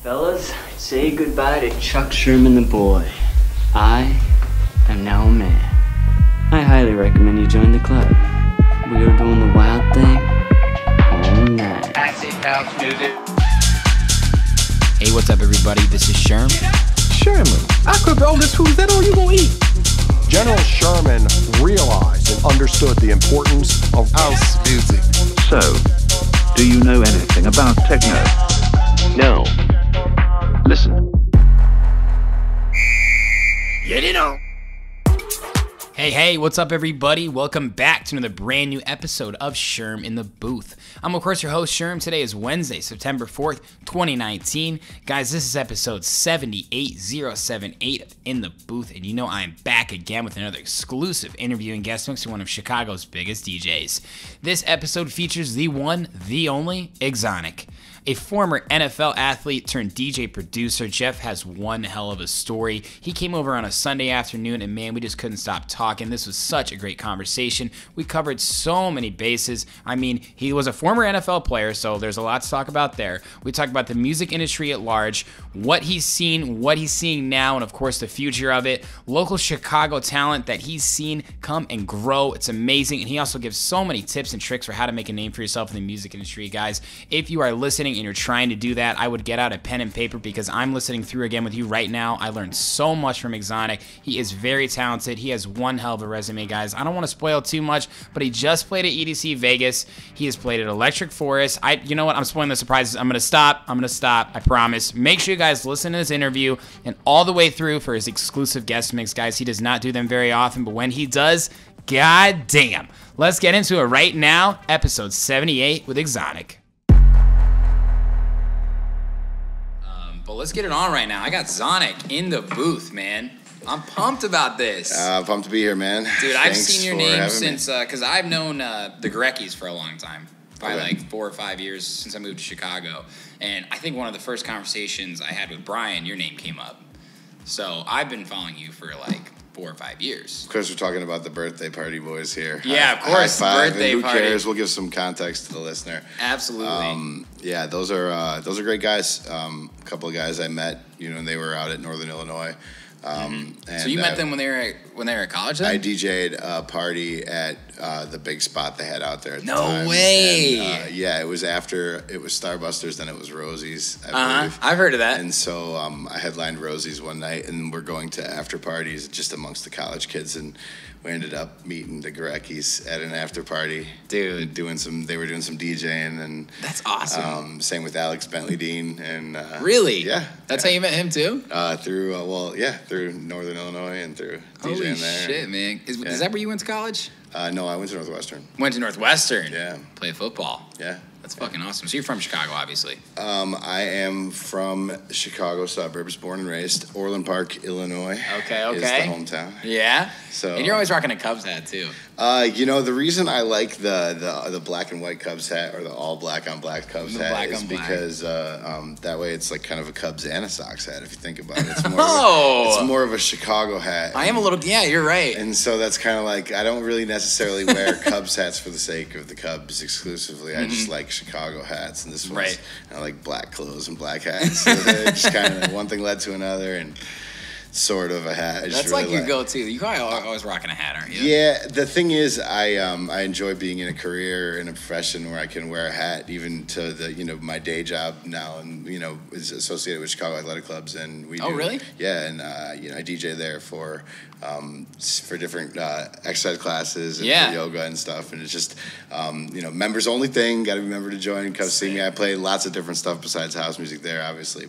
Fellas, say goodbye to Chuck Sherman the boy. I am now a man. I highly recommend you join the club. We are doing the wild thing all night. Acid house music. Hey, what's up, everybody? This is Sherm. Sherman, I could all this food. Is that all you gonna eat? General Sherman realized and understood the importance of house music. So, do you know anything about techno? No. Listen. Hey, what's up, everybody? Welcome back to another brand new episode of Sherm In The Booth. I'm, of course, your host, Sherm. Today is Wednesday, September 4th, 2019. Guys, this is episode 78078 of In The Booth, and you know I'm back again with another exclusive interview and guest mix to one of Chicago's biggest DJs. This episode features the one, the only, Xonic. A former NFL athlete turned DJ producer, Jeff has one hell of a story. He came over on a Sunday afternoon, and man, we just couldn't stop talking. This was such a great conversation. We covered so many bases. I mean, he was a former NFL player, so there's a lot to talk about there. We talked about the music industry at large, what he's seen, what he's seeing now, and of course the future of it. Local Chicago talent that he's seen come and grow. It's amazing, and he also gives so many tips and tricks for how to make a name for yourself in the music industry. Guys, if you are listening and you're trying to do that, I would get out a pen and paper because I'm listening through again with you right now. I learned so much from Xonic. He is very talented. He has one hell of a resume, guys. I don't want to spoil too much, but he just played at EDC Vegas. He has played at Electric Forest. You know what? I'm spoiling the surprises. I'm going to stop. I promise. Make sure you guys listen to this interview and all the way through for his exclusive guest mix, guys. He does not do them very often, but when he does, god damn. Let's get into it right now. Episode 78 with Xonic. But let's get it on right now. I got Xonic in the booth, man. I'm pumped about this. Pumped to be here, man. Dude, I've seen your name since, because I've known the Greckys for a long time. Probably like 4 or 5 years since I moved to Chicago. And I think one of the first conversations I had with Brian, your name came up. So I've been following you for like 4 or 5 years. Of course, we're talking about the birthday party boys here. Yeah, of course, high five, birthday and who party. cares? We'll give some context to the listener. Absolutely. Yeah, those are great guys. A couple of guys I met, and they were out at Northern Illinois. And, so you met them when they were at college then? I DJ'd a party at the big spot they had out there at the No time. way! And, yeah, it was after, it was Starbusters, then it was Rosie's, I believe. I've heard of that. And so I headlined Rosie's one night, and we're going to after parties just amongst the college kids, and we ended up meeting the Greckys at an after party. Dude. They were doing some DJing, and that's awesome. Same with Alex Bentley Dean. And really? Yeah. That's how you met him too? Through Northern Illinois and through Holy DJing there. Holy shit, man. Is that where you went to college? No, I went to Northwestern. Went to Northwestern? Yeah. Played football? Yeah. That's fucking awesome. So you're from Chicago, obviously. I am from Chicago suburbs, born and raised. Orland Park, Illinois. Okay. Is the hometown. Yeah? So, and you're always rocking a Cubs hat, too. The reason I like the black and white Cubs hat or the all black on black Cubs hat is because that way it's like kind of a Cubs and a Sox hat, if you think about it. It's more of a Chicago hat. I am a little, yeah, you're right. And so that's kind of like, I don't really necessarily wear Cubs hats for the sake of the Cubs exclusively. I just like Chicago hats, and this one's, I like black clothes and black hats. So just kind of one thing led to another, and sort of a hat. That's really like your go-to. You probably always rocking a hat, aren't you? Yeah. The thing is, I enjoy being in a career in a profession where I can wear a hat, even to the my day job now, and is associated with Chicago Athletic Clubs, and we. Oh, really? Yeah, and I DJ there for different exercise classes and for yoga and stuff, and it's just members only thing. Got to be a member to join. Come see me. I play lots of different stuff besides house music there, obviously.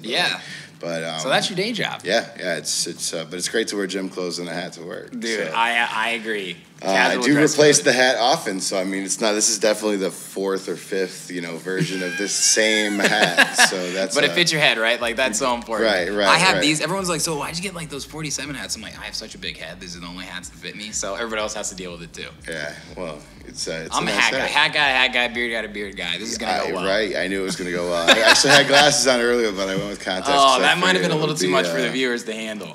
But so that's your day job. Yeah. But it's great to wear gym clothes and a hat to work. Dude, so. I agree. I do replace the hat often, so I mean, it's not. This is definitely the 4th or 5th, version of this same hat. So that's. But it fits your head, right? Like that's so important. Right. I have these. Everyone's like, so why'd you get like those 47 hats? I'm like, I have such a big head. These are the only hats that fit me. So everybody else has to deal with it too. Yeah. Well, it's I'm a hat guy, beard guy. This is gonna go well. Right. I knew it was gonna go well. I actually had glasses on earlier, but I went with contacts. Oh, that might have been a little too much for the viewers to handle.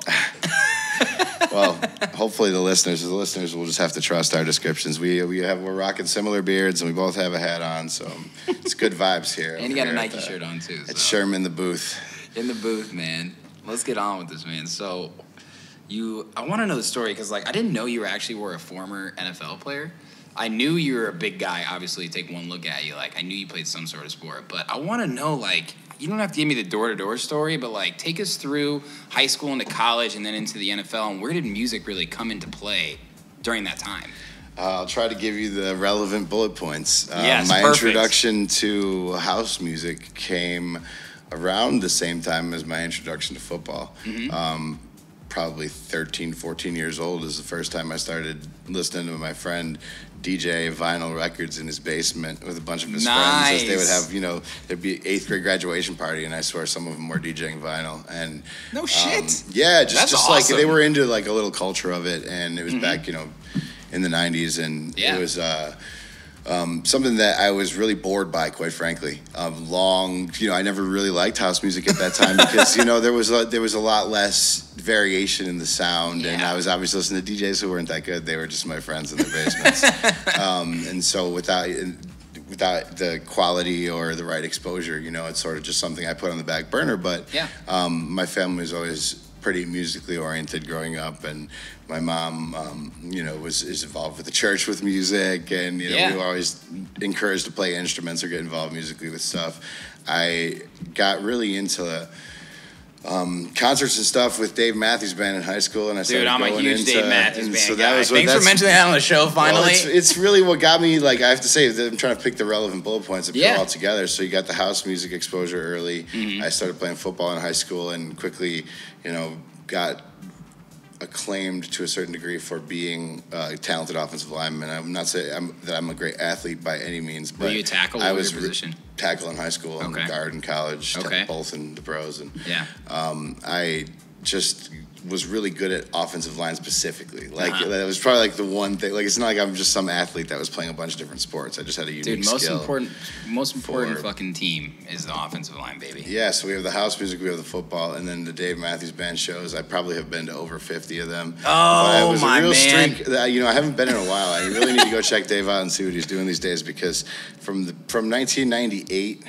Well, hopefully the listeners will just have to trust our descriptions. We're rocking similar beards, and we both have a hat on, so it's good vibes here. And you got a Nike shirt on too. It's Sherm In The Booth. In the booth, man. Let's get on with this, man. So, I want to know the story because, like, I didn't know you were a former NFL player. I knew you were a big guy. Obviously, take one look at you. Like, I knew you played some sort of sport. But I want to know, like, you don't have to give me the door-to-door story, but, like, take us through high school into college and then into the NFL. And where did music really come into play during that time? I'll try to give you the relevant bullet points. Yes, my perfect. introduction to house music came around the same time as my introduction to football. Mm-hmm. Probably 13, 14 years old is the first time I started listening to my friend DJ vinyl records in his basement with a bunch of his friends. As they would have, there'd be 8th grade graduation party, and I swear some of them were DJing vinyl. And no shit. Yeah, just awesome. like they were into like a little culture of it, and it was back, in the 90s, and it was something that I was really bored by, quite frankly. I never really liked house music at that time because there was a lot less variation in the sound, and I was obviously listening to DJs who weren't that good. They were just my friends in their basements, and so without the quality or the right exposure, it's sort of just something I put on the back burner. But my family was always pretty musically oriented growing up, and my mom, is involved with the church with music, and we were always encouraged to play instruments or get involved musically with stuff. I got really into concerts and stuff with Dave Matthews Band in high school, and I started I'm a huge Dave Matthews Band so guy. Thanks for mentioning that on the show. Finally, well, it's really what got me. Like, I have to say that I'm trying to pick the relevant bullet points and put it all together. So you got the house music exposure early. Mm-hmm. I started playing football in high school, and quickly, got acclaimed to a certain degree for being a talented offensive lineman. I'm not saying that I'm a great athlete by any means, but were you a tackle? I was your position? Tackle in high school and guard in college, both in the pros. And I just was really good at offensive line specifically. Like, that was probably like the one thing. Like, it's not like I'm just some athlete that was playing a bunch of different sports. I just had a unique skill. Most important fucking team is the offensive line, baby. Yeah, so we have the house music, we have the football, and then the Dave Matthews Band shows. I probably have been to over 50 of them. Oh, but my man. Streak. I haven't been in a while. I really need to go check Dave out and see what he's doing these days, because from 1998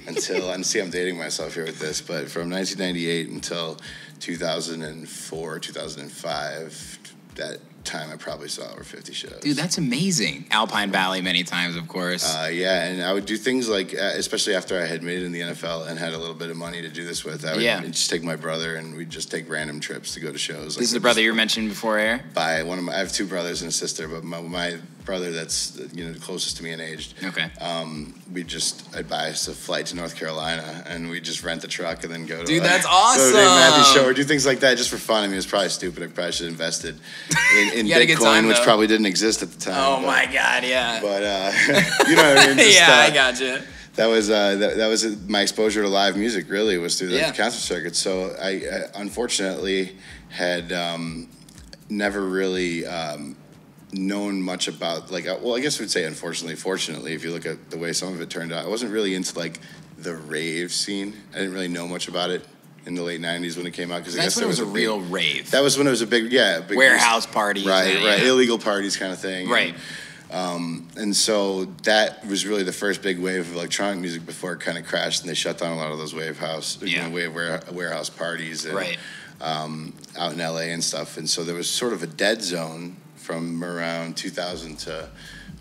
until, and see, I'm dating myself here with this, but from 1998 until 2004, 2005, that time I probably saw over 50 shows. Dude, that's amazing. Alpine Valley many times, of course. And I would do things like, especially after I had made it in the NFL and had a little bit of money to do this with, I would just take my brother, and we'd just take random trips to go to shows. This is the brother you mentioned before air? I have 2 brothers and a sister, but my brother that's the closest to me in age. Okay. I'd buy us a flight to North Carolina, and we'd just rent the truck and then go to. Dude, that's awesome. Go to Dave Matthews show or do things like that just for fun. I mean, it's probably stupid. I probably should have invested in Bitcoin, which probably didn't exist at the time. Oh my God, yeah. But you know what I mean? Just, I gotcha. That was my exposure to live music. Really, was through the concert circuit. So I unfortunately had never really known much about, like, well, I guess I would say unfortunately, fortunately, if you look at the way some of it turned out, I wasn't really into like the rave scene. I didn't really know much about it in the late 90s when it came out, because I guess when it was a real rave. That was when it was a big warehouse parties, right, illegal parties kind of thing, right. And so that was really the first big wave of electronic music before it kind of crashed, and they shut down a lot of those warehouse parties, and, out in LA and stuff. And so there was sort of a dead zone from around 2000 to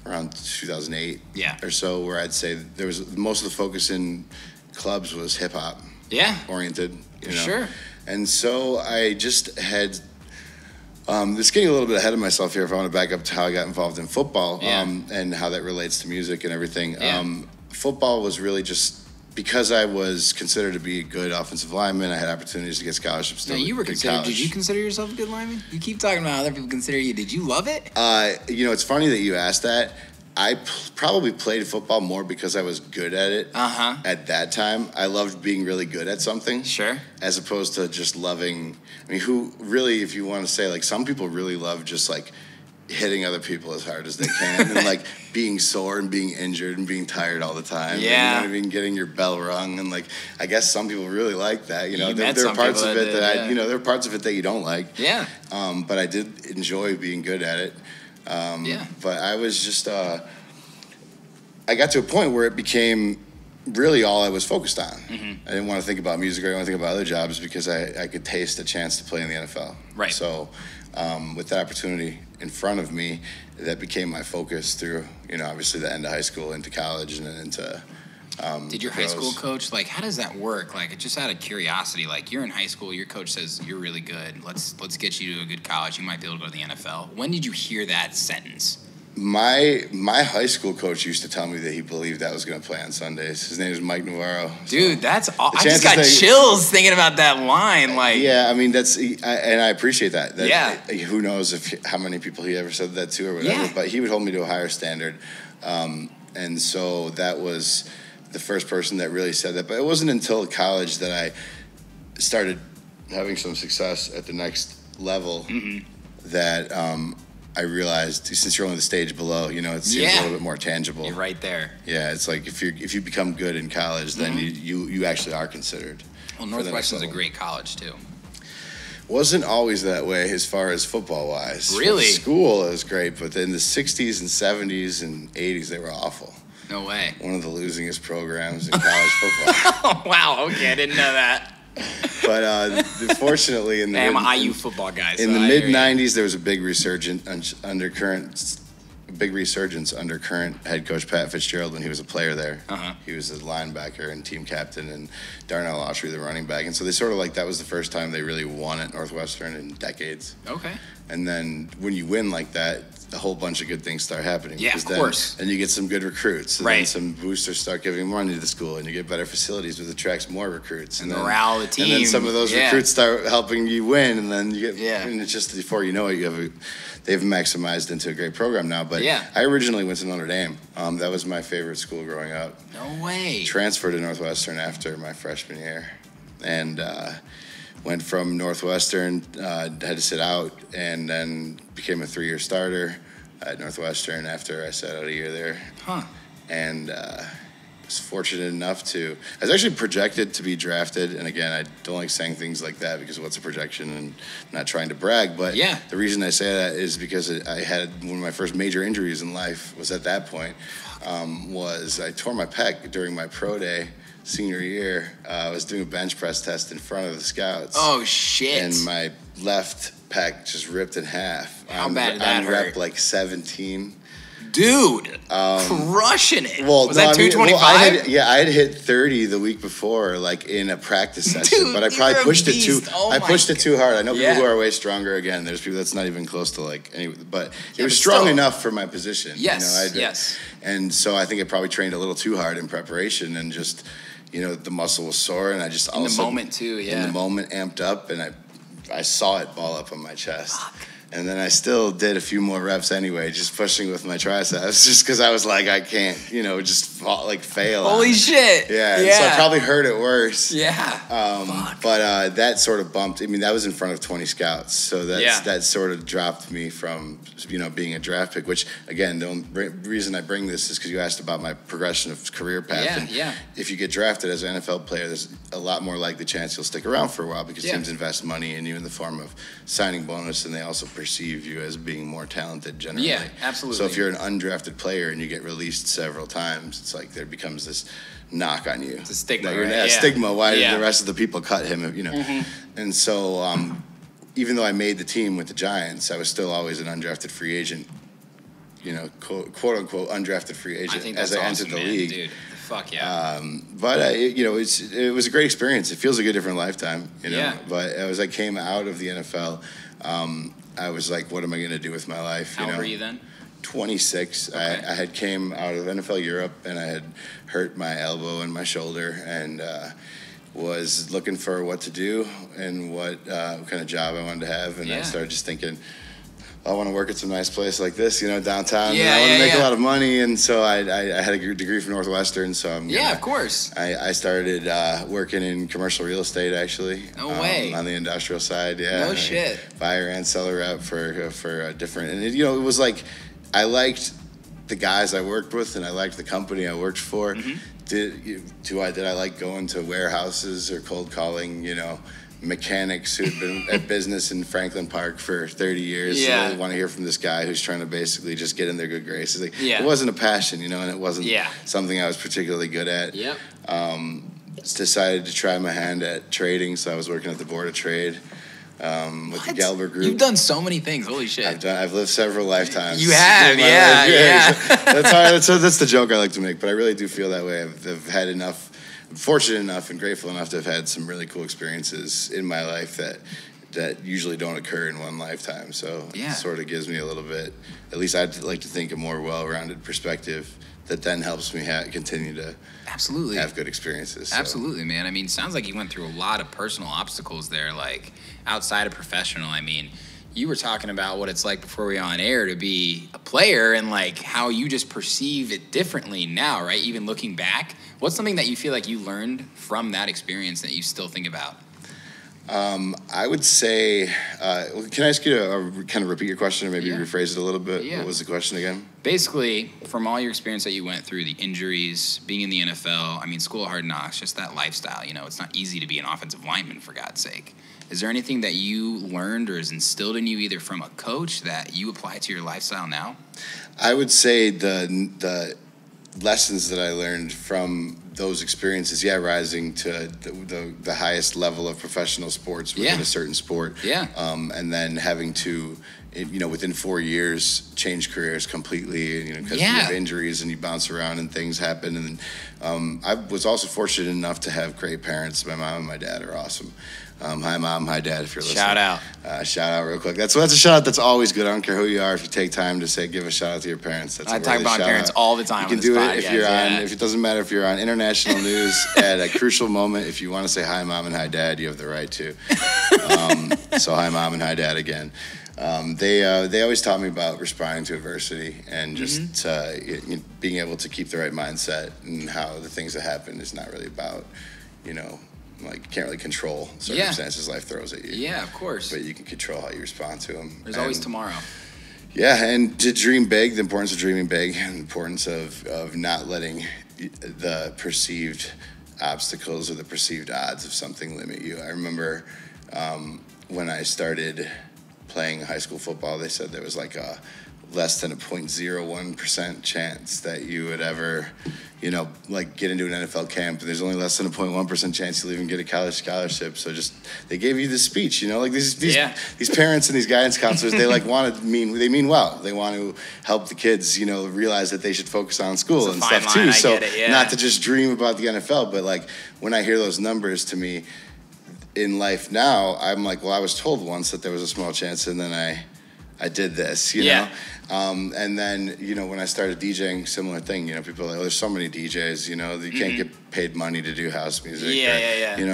around 2008 or so, where I'd say there was most of the focus in clubs was hip hop oriented, Sure. And so I just had this, getting a little bit ahead of myself here if I want to back up to how I got involved in football and how that relates to music and everything. Football was really just because I was considered to be a good offensive lineman. I had opportunities to get scholarships. Now, you were considered. Did you consider yourself a good lineman? You keep talking about how other people consider you. Did you love it? It's funny that you asked that. I probably played football more because I was good at it at that time. I loved being really good at something. Sure. As opposed to just loving, who really, if you want to say, like, some people really love just, like, hitting other people as hard as they can and, like, being sore and being injured and being tired all the time. Yeah. And, you know what I mean? Getting your bell rung. And, like, I guess some people really like that. There are parts of it there are parts of it that you don't like. Yeah. But I did enjoy being good at it. But I was just, I got to a point where it became really all I was focused on. Mm-hmm. I didn't want to think about music or I didn't want to think about other jobs because I could taste a chance to play in the NFL. Right. So with the opportunity in front of me, that became my focus through, obviously the end of high school into college and then into Did your high school coach, like, how does that work? Like, just out of curiosity, like, you're in high school, your coach says, you're really good, let's get you to a good college, you might be able to go to the NFL. When did you hear that sentence? My high school coach used to tell me that he believed I was going to play on Sundays. His name is Mike Navarro. Dude, I just got chills thinking about that line. Like, yeah, I mean and I appreciate that. Who knows how many people he ever said that to or whatever. Yeah. But he would hold me to a higher standard, and so that was the first person that really said that. But it wasn't until college that I started having some success at the next level that. I realized since you're only the stage below, it seems a little bit more tangible. You're right there. Yeah, it's like if you become good in college, then you actually are considered. Well, Northwestern's a great college too. Wasn't always that way as far as football wise. Really? School is great, but in the 60s and 70s and 80s they were awful. No way. One of the losingest programs in college football. Oh, wow. Okay, I didn't know that. But fortunately, I'm an IU football guy. In the mid '90s, there was a big resurgence under current head coach Pat Fitzgerald when he was a player there. He was a linebacker and team captain, and Darnell Autry the running back. And so they sort of that was the first time they really won at Northwestern in decades. Okay. And then when you win like that, a whole bunch of good things start happening. Yeah, of course. And you get some good recruits. And right. then some boosters start giving money to the school, and you get better facilities, which attracts more recruits. And morale of the team. And then some of those recruits start helping you win, and then you get. And it's just before you know it, they've maximized into a great program now. But I originally went to Notre Dame. That was my favorite school growing up. No way. Transferred to Northwestern after my freshman year, and went from Northwestern, had to sit out, and then became a 3-year starter at Northwestern after I sat out a year there. And was fortunate enough I was actually projected to be drafted, and again, I don't like saying things like that because what's a projection, and I'm not trying to brag, but the reason I say that is because I had one of my first major injuries in life was at that point, was I tore my pec during my pro day. Senior year, I was doing a bench press test in front of the scouts. Oh, shit. And my left pec just ripped in half. How bad did that hurt? Rep like 17. Dude, crushing it. Well, was that 225? I had hit 30 the week before, like in a practice session. Dude, but I probably pushed it too. I pushed it too hard. I know people who are way stronger. Again, there's people that's not even close to but it was strong enough for my position. Yes, yes. And so I think I probably trained a little too hard in preparation and just. The muscle was sore, and I just in the moment too. In the moment, amped up, and I saw it ball up on my chest. Fuck. And then I still did a few more reps anyway, just pushing with my triceps, just because I was like, I can't, just fail. Holy shit! Yeah. So I probably hurt it worse. Yeah. But that sort of bumped. I mean, that was in front of 20 scouts, so that sort of dropped me from being a draft pick. Which again, the reason I bring this is because you asked about my progression of career path. Yeah. If you get drafted as an NFL player, there's a lot more likely chance you'll stick around for a while because teams invest money in you in the form of signing bonus, and they also perceive you as being more talented generally. Yeah, absolutely. So if you're an undrafted player and you get released several times, it's like there becomes this knock on you. It's a stigma, stigma. Why did the rest of the people cut him? And so even though I made the team with the Giants, I was still always an undrafted free agent. Quote unquote undrafted free agent as I entered the league. Dude. Fuck yeah. But it was a great experience. It feels like a different lifetime. Yeah. But as I came out of the NFL, I was like, what am I going to do with my life? How old were you then? 26. Okay. I had came out of NFL Europe, and I had hurt my elbow and my shoulder, and was looking for what to do and what kind of job I wanted to have. And I started just thinking, I want to work at some nice place like this, downtown. Yeah, I want to make a lot of money, and so I had a degree from Northwestern. So of course. I started working in commercial real estate, actually. No way. On the industrial side, yeah. No shit. Buyer and seller rep for a different, and it was like I liked the guys I worked with, and I liked the company I worked for. Did I like going to warehouses or cold calling? Mechanics who'd been at business in Franklin Park for 30 years. Yeah. So I want to hear from this guy who's trying to basically just get in their good graces. It wasn't a passion, and it wasn't something I was particularly good at. Yep. decided to try my hand at trading, so I was working at the Board of Trade with the Galber Group. You've done so many things. Holy shit! I've lived several lifetimes. You have, yeah. That's the joke I like to make, but I really do feel that way. I've had enough, I'm fortunate enough and grateful enough to have had some really cool experiences in my life that usually don't occur in one lifetime. So it sort of gives me a little bit, at least I'd like to think, a more well-rounded perspective that then helps me continue to have good experiences. So. Absolutely, man. I mean, sounds like you went through a lot of personal obstacles there, like outside of professional. I mean, you were talking about what it's like before we were on air to be a player and like how you just perceive it differently now, right? Even looking back, what's something that you feel like you learned from that experience that you still think about? I would say, can I ask you to kind of repeat your question or maybe rephrase it a little bit? Yeah. What was the question again? Basically, from all your experience that you went through, the injuries, being in the NFL, I mean, School of Hard Knocks, just that lifestyle, you know, it's not easy to be an offensive lineman, for God's sake. Is there anything that you learned or is instilled in you either from a coach that you apply to your lifestyle now? I would say the lessons that I learned from those experiences, rising to the highest level of professional sports within a certain sport, and then having to, within 4 years, change careers completely, because you have injuries and you bounce around and things happen. And I was also fortunate enough to have great parents. My mom and my dad are awesome. Hi, Mom. Hi, Dad, if you're listening. Shout out. Shout out real quick. That's a shout out that's always good. I don't care who you are. If you take time to give a shout out to your parents. That's I talk about parents all the time. You can do it if you're on. If it doesn't matter if you're on international news at a crucial moment. If you want to say hi, Mom, and hi, Dad, you have the right to. So hi, Mom, and hi, Dad again. They always taught me about responding to adversity and just being able to keep the right mindset and how the things that happen is not really about, like you can't really control circumstances life throws at you. Yeah, of course. But you can control how you respond to them. There's always tomorrow. Yeah, and to dream big, the importance of dreaming big, and the importance of not letting the perceived obstacles or the perceived odds of something limit you. I remember when I started playing high school football, they said there was like a less than a 0.01% chance that you would ever, get into an NFL camp. There's only less than a 0.1% chance you'll even get a college scholarship. So they gave you this speech, like these parents and these guidance counselors, they mean well. They want to help the kids, realize that they should focus on school and stuff too. So not to just dream about the NFL, but like when I hear those numbers to me in life now, I'm like, well, I was told once that there was a small chance, and then I did this, you know? And then, when I started DJing, similar thing, people are like, oh, there's so many DJs, you can't get paid money to do house music.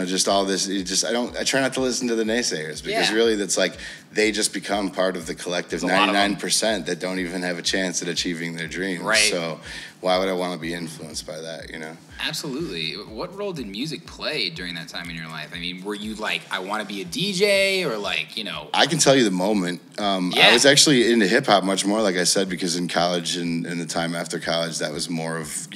Just all this, I try not to listen to the naysayers because really that's like, they just become part of the collective 99% that don't even have a chance at achieving their dreams. Right. So why would I want to be influenced by that, Absolutely. What role did music play during that time in your life? I mean, were you like, I want to be a DJ or like, I can tell you the moment. I was actually into hip hop much more, like I said, because in college and the time after college, that was more of,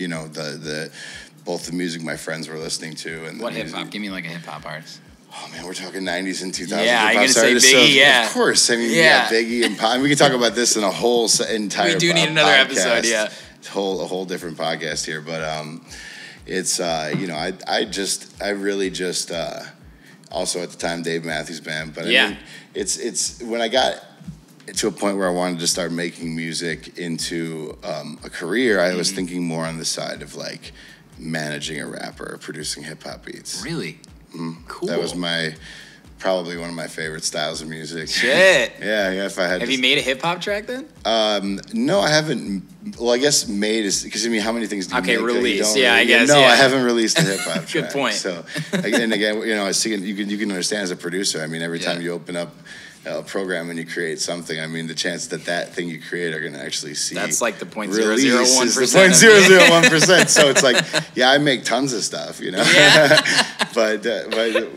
both the music my friends were listening to. And what hip hop? Give me like a hip hop artist. Oh man, we're talking 90s and 2000s. Yeah, I'm gonna say Biggie. Of course, I mean, Biggie and Pop. We can talk about this in a whole entire. We do need another episode. Yeah, a whole different podcast here, but it's I really just also at the time Dave Matthews Band, but I mean, it's when I got to a point where I wanted to start making music into a career, I was thinking more on the side of like managing a rapper or producing hip hop beats. Really? Cool. That was probably one of my favorite styles of music. Shit. Yeah. If I had. Have you made a hip hop track then? No, I haven't. Well, I guess made is because how many things do you make? Okay, release. I guess. No, I haven't released a hip hop track. Good point. So again, I see you can understand as a producer. I mean, every time you open up a program and you create something, I mean, the chance that thing you create are going to actually see. That's like the 0.001%. The 0.001%. So it's like, I make tons of stuff, Yeah. but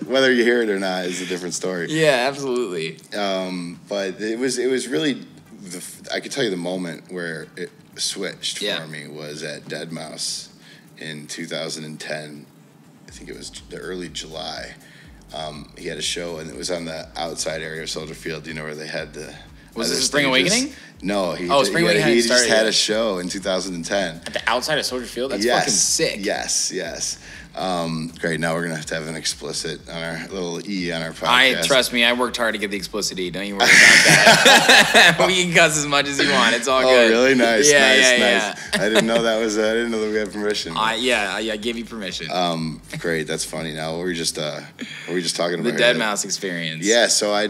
whether you hear it or not is a different story. Yeah, absolutely. But it was really, I could tell you the moment where it switched for me was at Deadmau5 in 2010. I think it was the early July. He had a show, and it was on the outside area of Soldier Field, where they had the Was this Spring Awakening? No, Spring Awakening he just had a show in 2010 at the outside of Soldier Field. That's fucking sick. Yes. Great. Now we're gonna have to have an explicit on our little E on our podcast. Trust me, I worked hard to get the explicit E. Don't you worry about that. We can cuss as much as you want. It's all good. Oh, really? Nice. Yeah. I didn't know that was. I didn't know that we had permission. I gave you permission. Great. That's funny. Now, what were we just talking about? The Deadmau5 experience. Yeah. So I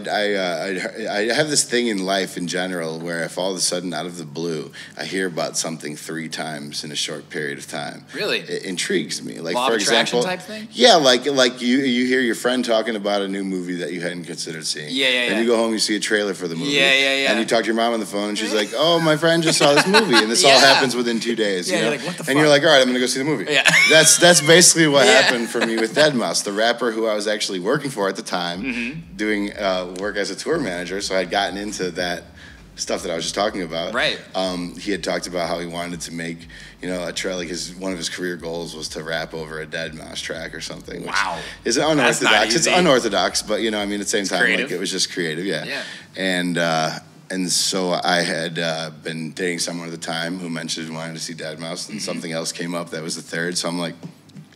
have this thing in life in general where if all of a sudden out of the blue I hear about something 3 times in a short period of time, really, it intrigues me. Like law for of attraction example, type thing. Yeah, like you hear your friend talking about a new movie that you hadn't considered seeing. Yeah. And you go home, you see a trailer for the movie. Yeah. And you talk to your mom on the phone, and she's like, "Oh, my friend just saw this movie," and this all happens within 2 days. Yeah, you know? you're like, "What the fuck?" And you're like, "All right, I'm gonna go see the movie." Yeah. That's basically what happened for me with Deadmau5, the rapper who I was actually working for at the time, doing work as a tour manager. So I had gotten into that stuff that I was just talking about. Right. He had talked about how he wanted to make, a trail. Like one of his career goals was to rap over a Deadmau5 track or something. Which is unorthodox. It's unorthodox, but at the same time, like it was just creative. Yeah. And so I had been dating someone at the time who mentioned wanting to see Deadmau5, and something else came up that was the third. So I'm like,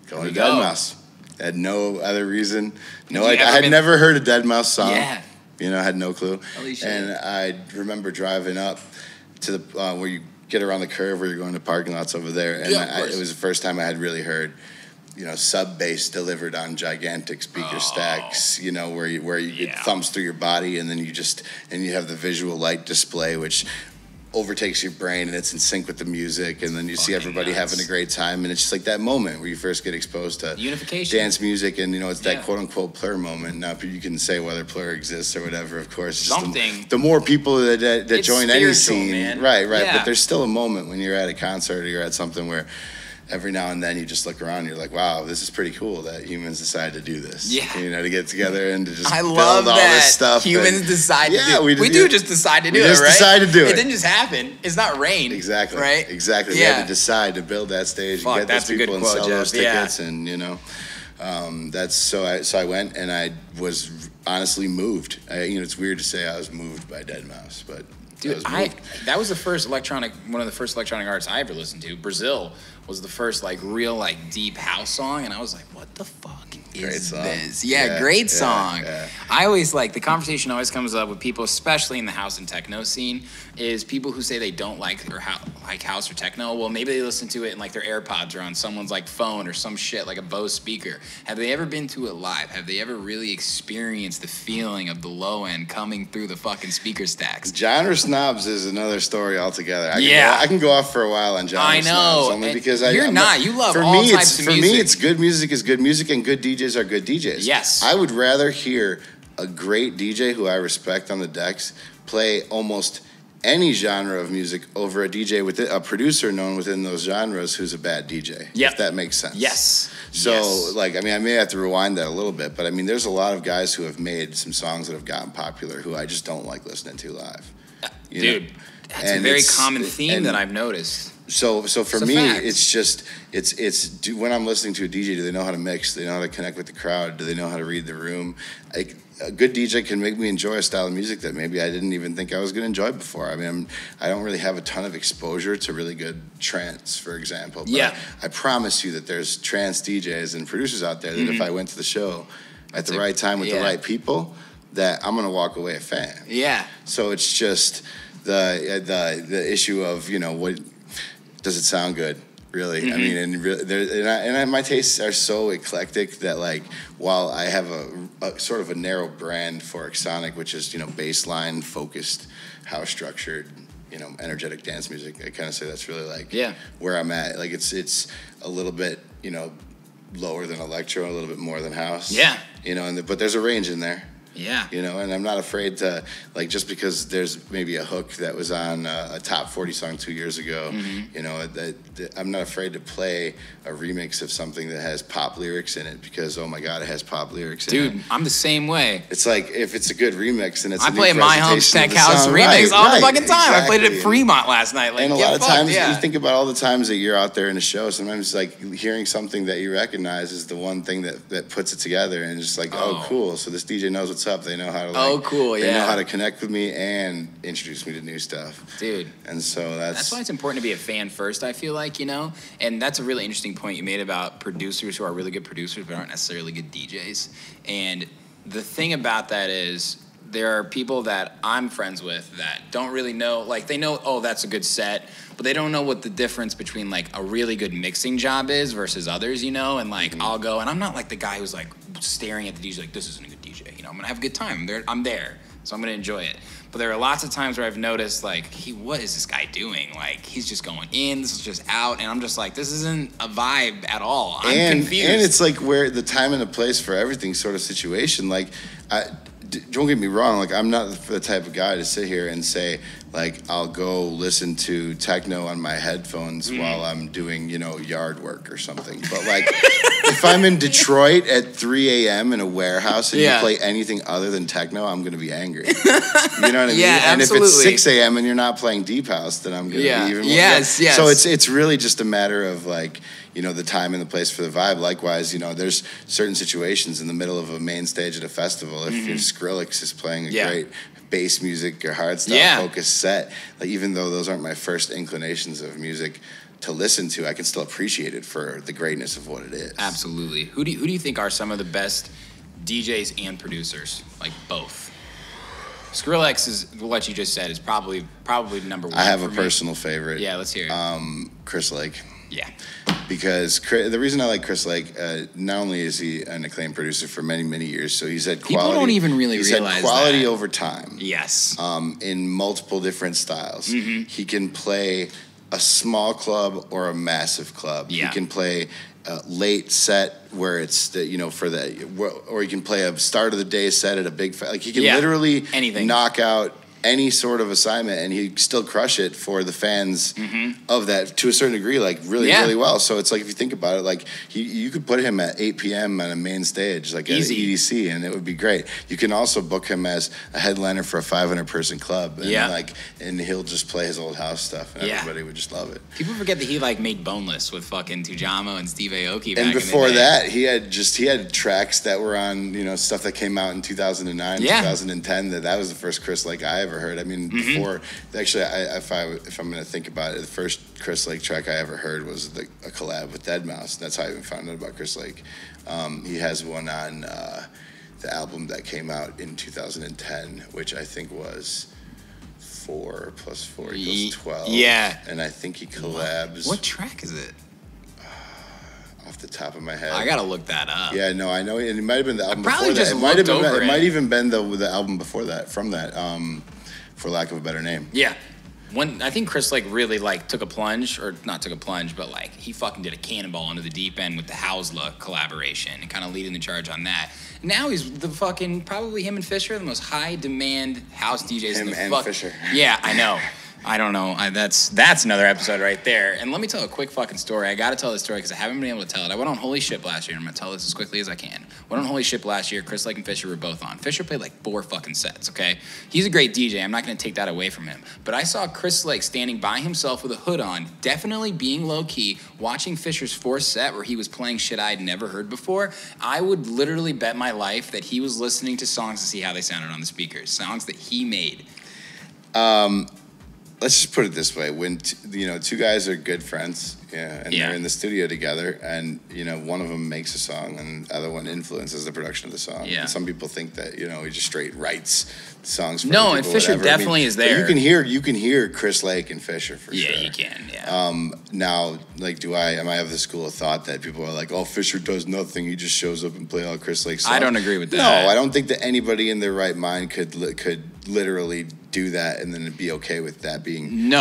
going to Deadmau5. I had no other reason. I had never heard a Deadmau5 song. Yeah. I had no clue. Holy shit. And I remember driving up to the where you get around the curve where you're going to parking lots over there. And it was the first time I had really heard, sub bass delivered on gigantic speaker stacks, where you get thumps through your body, and then you have the visual light display, which overtakes your brain, and it's in sync with the music, and then you see everybody having a great time, and it's just like that moment where you first get exposed to unification dance music, and it's that quote unquote plur moment. Now you can say whether plur exists or whatever, of course. Something. The more people that join any scene, man. right. Yeah. But there's still a moment when you're at a concert or you're at something where every now and then you just look around and you're like, wow, this is pretty cool that humans decide to do this. Yeah. To get together and to just I build love all that. this stuff. Humans decide to do it. We just decide to do it, right? We just decide to do it. It didn't just happen. It's not rain. Exactly. Right? Exactly. Yeah. We had to decide to build that stage and get those people and sell those tickets and, so I went and I was honestly moved. It's weird to say I was moved by Deadmau5, but dude, that was one of the first electronic artists I ever listened to. Brazil was the first real deep house song, and I was like, what the fuck is this? Yeah, great song. Yeah. I always the conversation always comes up with people, especially in the house and techno scene, is people who say they don't like house or techno. Well, maybe they listen to it in their AirPods or on someone's phone or some shit like a Bose speaker. Have they ever been to it live? Have they ever really experienced the feeling of the low end coming through the fucking speaker stacks? Genre snobs is another story altogether. I can go off for a while on genre snobs only because you love all types of music. For me, it's good music is good music, and good DJs are good DJs. Yes. I would rather hear a great DJ who I respect on the decks play almost any genre of music over a DJ with a producer known within those genres who's a bad DJ. If that makes sense. Yes. So, I may have to rewind that a little bit, but there's a lot of guys who have made some songs that have gotten popular who I just don't like listening to live. Dude, that's a very common theme that I've noticed. So for me, it's just when I'm listening to a DJ, do they know how to mix? Do they know how to connect with the crowd? Do they know how to read the room? A good DJ can make me enjoy a style of music that maybe I didn't even think I was going to enjoy before. I don't really have a ton of exposure to really good trance, for example. But I promise you that there's trance DJs and producers out there that if I went to the show at the right time with the right people, that I'm going to walk away a fan. Yeah. So it's just the issue of what does it sound good. Really, and my tastes are so eclectic that while I have a sort of a narrow brand for Xonic, which is baseline focused, house structured, energetic dance music, I kind of say that's really where I'm at. It's a little bit lower than electro, a little bit more than house. Yeah, but there's a range in there. Yeah. And I'm not afraid to, just because there's maybe a hook that was on a top 40 song 2 years ago, I'm not afraid to play a remix of something that has pop lyrics in it because, oh my God, it has pop lyrics in it. Dude, I'm the same way. It's if it's a good remix and it's I play My Home's Tech House remix all the fucking time. Exactly. I played it at Fremont last night. And a lot of times, you think about all the times that you're out there in a show, sometimes hearing something that you recognize is the one thing that puts it together and it's just oh, cool. So this DJ knows what's up. They know how to. They know how to connect with me and introduce me to new stuff, dude. And so that's why it's important to be a fan first. I feel like, and that's a really interesting point you made about producers who are really good producers but aren't necessarily good DJs. And the thing about that is, there are people that I'm friends with that don't really know, like they know, oh, that's a good set, but they don't know what the difference between like a really good mixing job is versus others, and like I'll go, and I'm not like the guy who's like staring at the DJ like, this isn't a good DJ, I'm gonna have a good time, I'm there, so I'm gonna enjoy it. But there are lots of times where I've noticed like, what is this guy doing? Like he's just going in, this is just out, and I'm just like, this isn't a vibe at all. I'm confused. And it's like where the time and the place for everything sort of situation. Like don't get me wrong, like I'm not the type of guy to sit here and say like I'll go listen to techno on my headphones while I'm doing, yard work or something. But like if I'm in Detroit at 3 a.m. in a warehouse and you play anything other than techno, I'm gonna be angry. You know what I mean? Yeah, and absolutely. if it's 6 a.m. and you're not playing deep house, then I'm gonna be even more. Yes. So it's really just a matter of like, the time and the place for the vibe. Likewise, there's certain situations in the middle of a main stage at a festival. If Skrillex is playing a great bass music or hardstyle focused set, like even though those aren't my first inclinations of music to listen to, I can still appreciate it for the greatness of what it is. Absolutely. Who do you think are some of the best DJs and producers? Like both. Skrillex is what you just said is probably number one. I have a personal favorite. Yeah, let's hear it. Chris Lake. Yeah. Because the reason I like Chris Lake, not only is he an acclaimed producer for many, many years, so he's had quality. People don't even really realize realize had quality that. over time. Yes. In multiple different styles. He can play a small club or a massive club. Yeah. He can play a late set where it's or he can play a start of the day set at a big like he can literally knock out any sort of assignment and he'd still crush it for the fans of that to a certain degree, like really well. So it's like, if you think about it, like you could put him at 8 p.m. on a main stage, like at EDC, and it would be great. You can also book him as a headliner for a 500-person club, and and he'll just play his old house stuff, and everybody would just love it. People forget that he like made Boneless with fucking Tujamo and Steve Aoki. And before that, he had he had tracks that were on stuff that came out in 2009, 2010. That was the first Chris Lake I ever heard. I mean, before actually, if I'm going to think about it, the first Chris Lake track I ever heard was a collab with Deadmau5. That's how I even found out about Chris Lake. He has one on the album that came out in 2010, which I think was 4 + 4 = 12. Yeah, and I think he collabs. What track is it? Off the top of my head, I gotta look that up. Yeah, no, I know, and it might have been the album before that. It might even been the album before that, from that, for lack of a better name. Yeah. I think Chris Lake really took a plunge, or not took a plunge, but he fucking did a cannonball into the deep end with the Housla collaboration and kind of leading the charge on that. Now he's probably him and Fisher, the most high demand house DJs in the Fisher. Yeah, I know. I don't know. That's another episode right there. And let me tell a quick fucking story. I got to tell this story because I haven't been able to tell it. I went on Holy Ship last year, and I'm going to tell this as quickly as I can. Went on Holy Ship last year. Chris Lake and Fisher were both on. Fisher played 4 fucking sets, okay? He's a great DJ. I'm not going to take that away from him. But I saw Chris Lake standing by himself with a hood on, definitely being low-key, watching Fisher's 4th set where he was playing shit I'd never heard before. I would literally bet my life that he was listening to songs to see how they sounded on the speakers, songs that he made. Let's just put it this way: when two guys are good friends, and they're in the studio together, and one of them makes a song, and the other one influences the production of the song. Yeah. And some people think that he just straight writes songs. For no, and Fisher definitely is there. You can hear Chris Lake and Fisher for sure. Yeah, you can. Yeah. Now, am I of the school of thought that people are like, oh, Fisher does nothing; he just shows up and play all Chris Lake songs? I don't agree with that. No, I don't think that anybody in their right mind could literally do that and then be okay with that being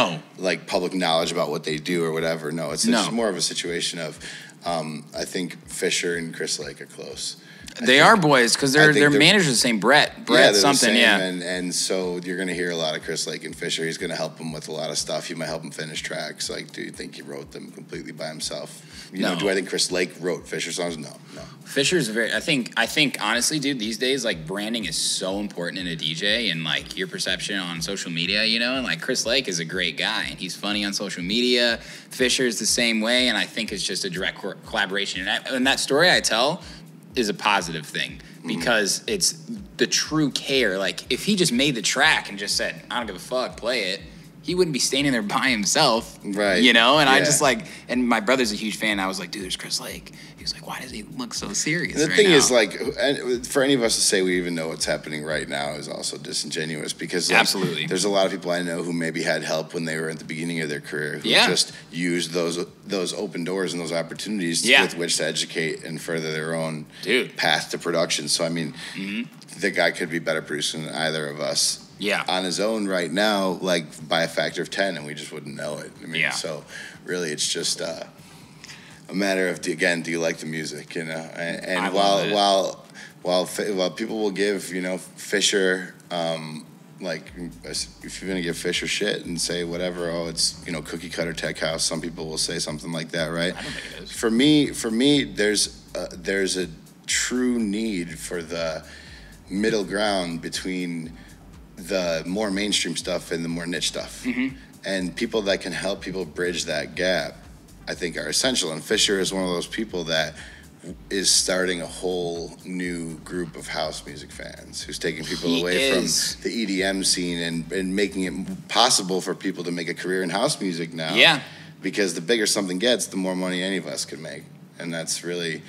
public knowledge about what they do or whatever. No, it's just more of a situation of I think Fisher and Chris Lake are close. They are boys because their manager's the same. Brett something. And so you're going to hear a lot of Chris Lake and Fisher. He's going to help him with a lot of stuff. He might help him finish tracks. Do you think he wrote them completely by himself? No. Do I think Chris Lake wrote Fisher songs? No. Fisher's I think honestly, dude, these days branding is so important in a DJ and your perception on social media, and Chris Lake is a great guy and he's funny on social media. Fisher's the same way, and I think it's just a direct collaboration. And that story I tell is a positive thing because it's the true care. Like, if he just made the track and just said, I don't give a fuck, play it, he wouldn't be standing there by himself. Right. You know? And yeah. I just like, and my brother's a huge fan. I was like, dude, there's Chris Lake. He was like, why does he look so serious The right thing now? is, like, for any of us to say we even know what's happening right now is also disingenuous because, like, Absolutely. there's a lot of people I know who maybe had help when they were at the beginning of their career who Yeah. just used those open doors and those opportunities with which to educate and further their own path to production. So, I mean, the guy could be better producing than either of us. Yeah. On his own right now, like by a factor of 10, and we just wouldn't know it. I mean, so really it's just a matter of, again, do you like the music, you know? And while people will give, you know, Fisher, like if you're going to give Fisher shit and say whatever, oh, it's, you know, cookie cutter tech house, some people will say something like that, right? I don't think it is. For me, there's a true need for the middle ground between the more mainstream stuff and the more niche stuff. And people that can help people bridge that gap, I think, are essential. And Fisher is one of those people that is starting a whole new group of house music fans, who's taking people away from the EDM scene and making it possible for people to make a career in house music now. Yeah. Because the bigger something gets, the more money any of us can make. And that's really...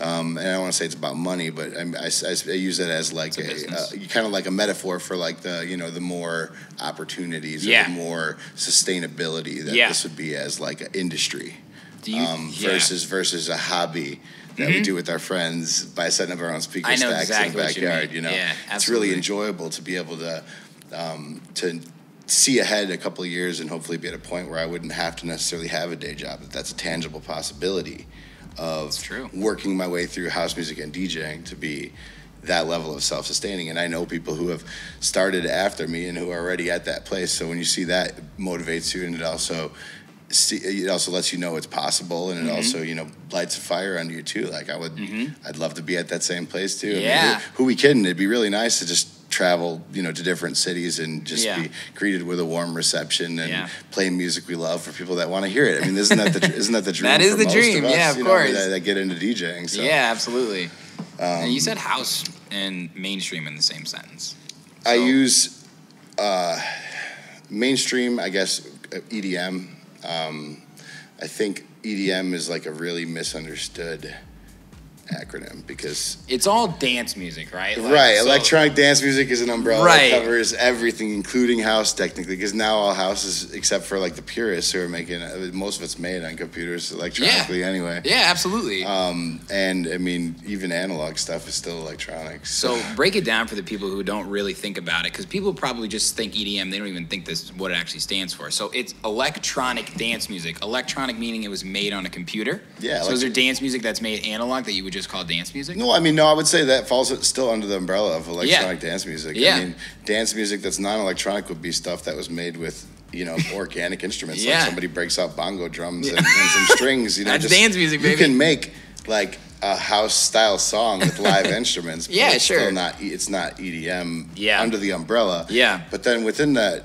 and I don't want to say it's about money, but I use it as like a kind of like a metaphor for like the, you know, the more opportunities, or the more sustainability that this would be as like an industry, versus a hobby that we do with our friends by setting up our own speaker stacks in the backyard. You know, it's really enjoyable to be able to see ahead a couple of years and hopefully be at a point where I wouldn't have to necessarily have a day job. That's a tangible possibility of working my way through house music and DJing to be that level of self-sustaining. And I know people who have started after me and who are already at that place. So when you see that, it motivates you, and it also lets you know it's possible, and it also, you know, lights a fire under you too. Like I'd love to be at that same place too. Yeah. I mean, who we kidding? It'd be really nice to just travel, you know, to different cities and just be greeted with a warm reception and play music we love for people that want to hear it. I mean, isn't that the dream? That is for the most dream. Of us, Yeah, of you course. Know, that get into DJing. So. Yeah, absolutely. And you said house and mainstream in the same sentence. So. I use mainstream, I guess, EDM. I think EDM is like a really misunderstood acronym because it's all dance music, right? Like, electronic dance music is an umbrella that covers everything, including house, technically, because now all houses, except for like the purists who are making most of it's made on computers electronically anyway. Yeah, absolutely. And I mean, even analog stuff is still electronic. So break it down for the people who don't really think about it, because people probably just think EDM, they don't even think this is what it actually stands for. So it's electronic dance music. Electronic meaning it was made on a computer. Yeah. So is there dance music that's made analog that you would just call dance music? No, I would say that falls still under the umbrella of electronic dance music. Yeah. I mean, dance music that's non-electronic would be stuff that was made with, you know, organic instruments. Like somebody breaks out bongo drums and some strings. You know, that's dance music, baby. You can make like a house-style song with live instruments. But it's still it's not EDM under the umbrella. Yeah. But then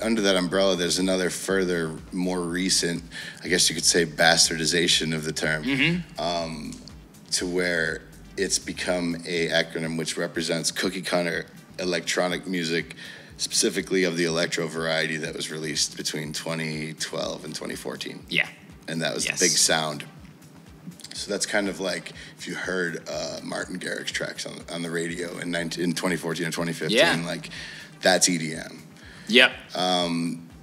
under that umbrella, there's another further, more recent, I guess you could say, bastardization of the term, to where it's become a acronym which represents cookie cutter electronic music, specifically of the electro variety that was released between 2012 and 2014. Yeah. And that was the big sound. So that's kind of like if you heard Martin Garrix's tracks on the radio in 2014 or 2015, like that's EDM. Yep.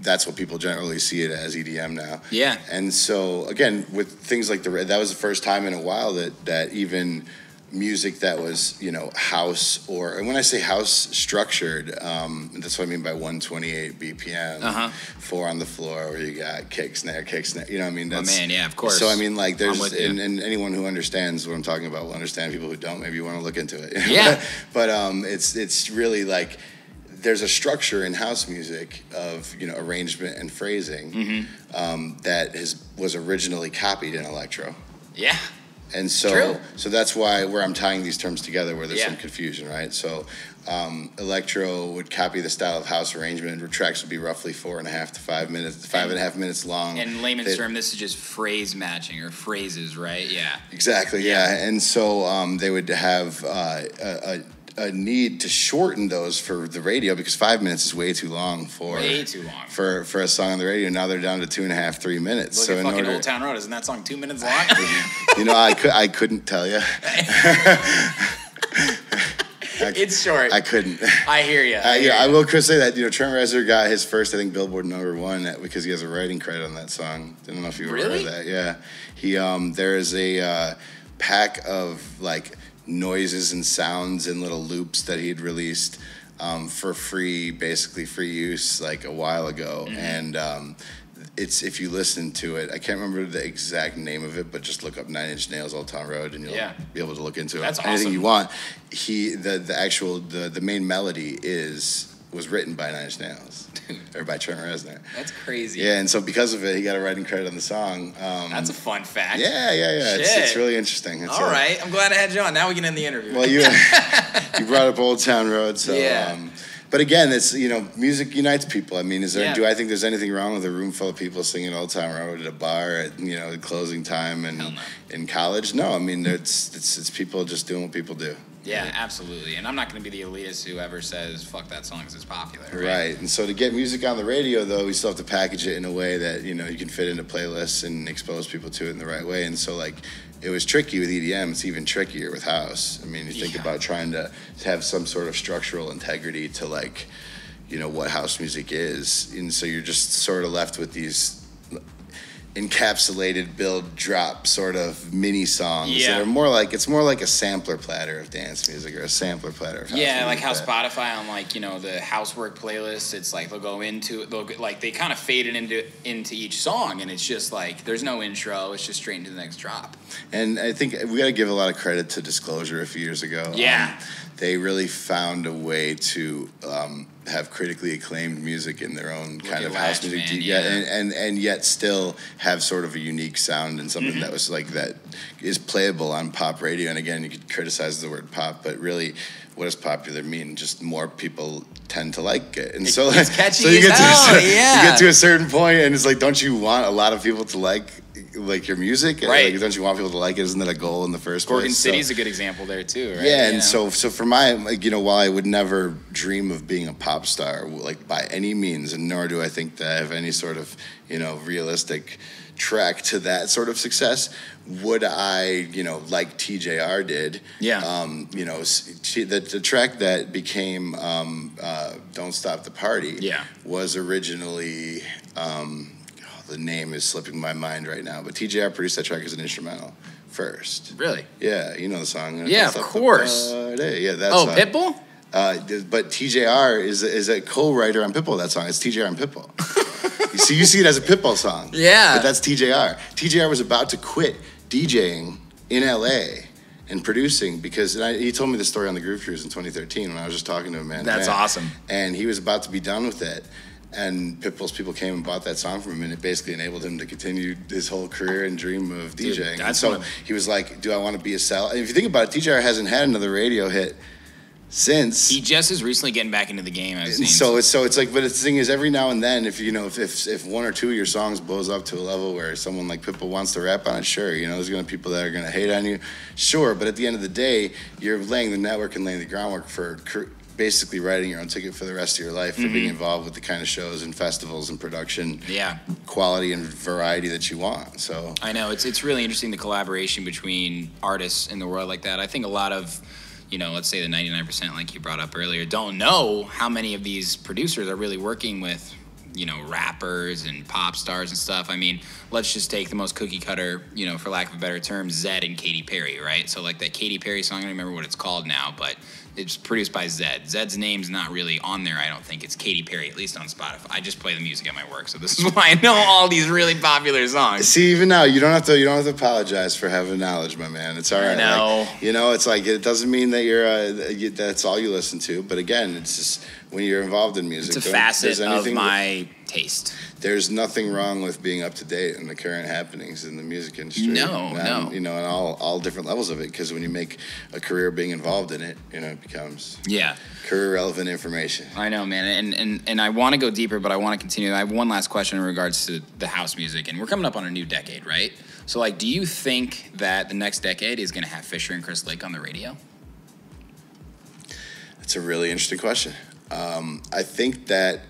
That's what people generally see it as, EDM now. Yeah. And so again, with things like that was the first time in a while that even music that was, you know, house, and when I say house structured, that's what I mean by 128 BPM, 4 on the floor, where you got kick, snare, you know what I mean? That's, of course. So I mean, like, there's, and anyone who understands what I'm talking about will understand. People who don't, maybe you want to look into it. Yeah. but it's really like, there's a structure in house music of, you know, arrangement and phrasing that was originally copied in electro. Yeah. And so that's where I'm tying these terms together, where there's some confusion, right? So electro would copy the style of house arrangement. Tracks would be roughly 4.5 to 5 minutes, 5.5 minutes long. In layman's term, this is just phrase matching or phrases, right? Yeah. Exactly. Yeah. And so they would have a need to shorten those for the radio because 5 minutes is way too long for a song on the radio. Now they're down to 2.5, 3 minutes. Look at fucking Old Town Road. Isn't that song 2 minutes long? I couldn't tell you. It's short. I couldn't. I hear you. I will say that Trent Reznor got his first, I think, Billboard #1 because he has a writing credit on that song. I don't know if you ever heard that. Yeah, he there is a pack of like noises and sounds and little loops that he'd released for free use like a while ago, and it's if you listen to it, I can't remember the exact name of it, but just look up 9 Inch Nails Old Town Road and you'll be able to look into That's anything awesome. you want. The main melody was written by 9 Inch Nails or by Trent Reznor. That's crazy. Yeah, and so because of it, he got a writing credit on the song. That's a fun fact. Yeah. It's really interesting. All right, I'm glad I had you on. Now we can end the interview. Well, you brought up Old Town Road, so but again, it's music unites people. I mean, do I think there's anything wrong with a room full of people singing Old Town Road at a bar at closing time and in college? No, I mean it's people just doing what people do. Yeah, absolutely. And I'm not going to be the elitist who ever says, fuck that song because it's popular. Right. And so to get music on the radio, though, we still have to package it in a way that, you can fit into playlists and expose people to it in the right way. And so, it was tricky with EDM. It's even trickier with house. I mean, you think about trying to have some sort of structural integrity to, what house music is. And so you're just sort of left with these encapsulated build drop sort of mini songs that are more like a sampler platter of dance music or a sampler platter of house music. Like how Spotify on the housework playlist, it's like they kind of fade it into each song, and it's just like there's no intro, it's just straight into the next drop. And I think we got to give a lot of credit to Disclosure a few years ago. They really found a way to have critically acclaimed music in their own kind of house music, and yet still have sort of a unique sound and something that was that is playable on pop radio. And again, you could criticize the word pop, but really, what does popular mean? Just more people tend to like it, and so it's catchy so you get you get to a certain point, and it's like, don't you want a lot of people to like your music? Right. Don't you want people to like it? Isn't that a goal in the first place? Gorgon City's a good example there too, right? Yeah, and so for my, while I would never dream of being a pop star, by any means, and nor do I think that I have any sort of, realistic track to that sort of success, would I, like TJR did, the track that became Don't Stop the Party was originally, the name is slipping my mind right now, but TJR produced that track as an instrumental first. Really? Yeah, you know the song. Yeah, of course. Yeah, that's Pitbull? But TJR is a co-writer on Pitbull. That song, it's TJR and Pitbull. you see it as a Pitbull song. Yeah, but that's TJR. TJR was about to quit DJing in LA and producing because he told me the story on the Groove Cruise in 2013 when I was just talking to him. That's awesome. And he was about to be done with it. And Pitbull's people came and bought that song from him, and it basically enabled him to continue his whole career and dream of DJing. And so he was like, do I want to be a sell? And if you think about it, TJR hasn't had another radio hit since. He just is recently getting back into the game. So it's like, but the thing is, every now and then, if one or two of your songs blows up to a level where someone like Pitbull wants to rap on it, sure, there's gonna be people that are gonna hate on you, sure. But at the end of the day, you're laying the network and laying the groundwork for basically writing your own ticket for the rest of your life, for being involved with the kind of shows and festivals and production, quality and variety that you want. So I know it's really interesting, the collaboration between artists in the world like that. I think a lot of, let's say the 99%, like you brought up earlier, don't know how many of these producers are really working with, rappers and pop stars and stuff. I mean, let's just take the most cookie cutter, for lack of a better term, Zedd and Katy Perry, right? So like that Katy Perry song, I don't remember what it's called now, but it's produced by Zedd. Zedd's name's not really on there, I don't think. It's Katy Perry, at least on Spotify. I just play the music at my work, so this is why I know all these really popular songs. See, even now, you don't have to apologize for having knowledge, my man. It's all right. I know. It's like, it doesn't mean that that's all you listen to. But again, it's just when you're involved in music, it's a facet of my taste. There's nothing wrong with being up to date in the current happenings in the music industry. No. And all different levels of it, because when you make a career being involved in it, it becomes career relevant information. I know, man, and I want to go deeper, but I want to continue. I have one last question in regards to the house music, and we're coming up on a new decade, right? So, do you think that the next decade is going to have Fisher and Chris Lake on the radio? That's a really interesting question. I think that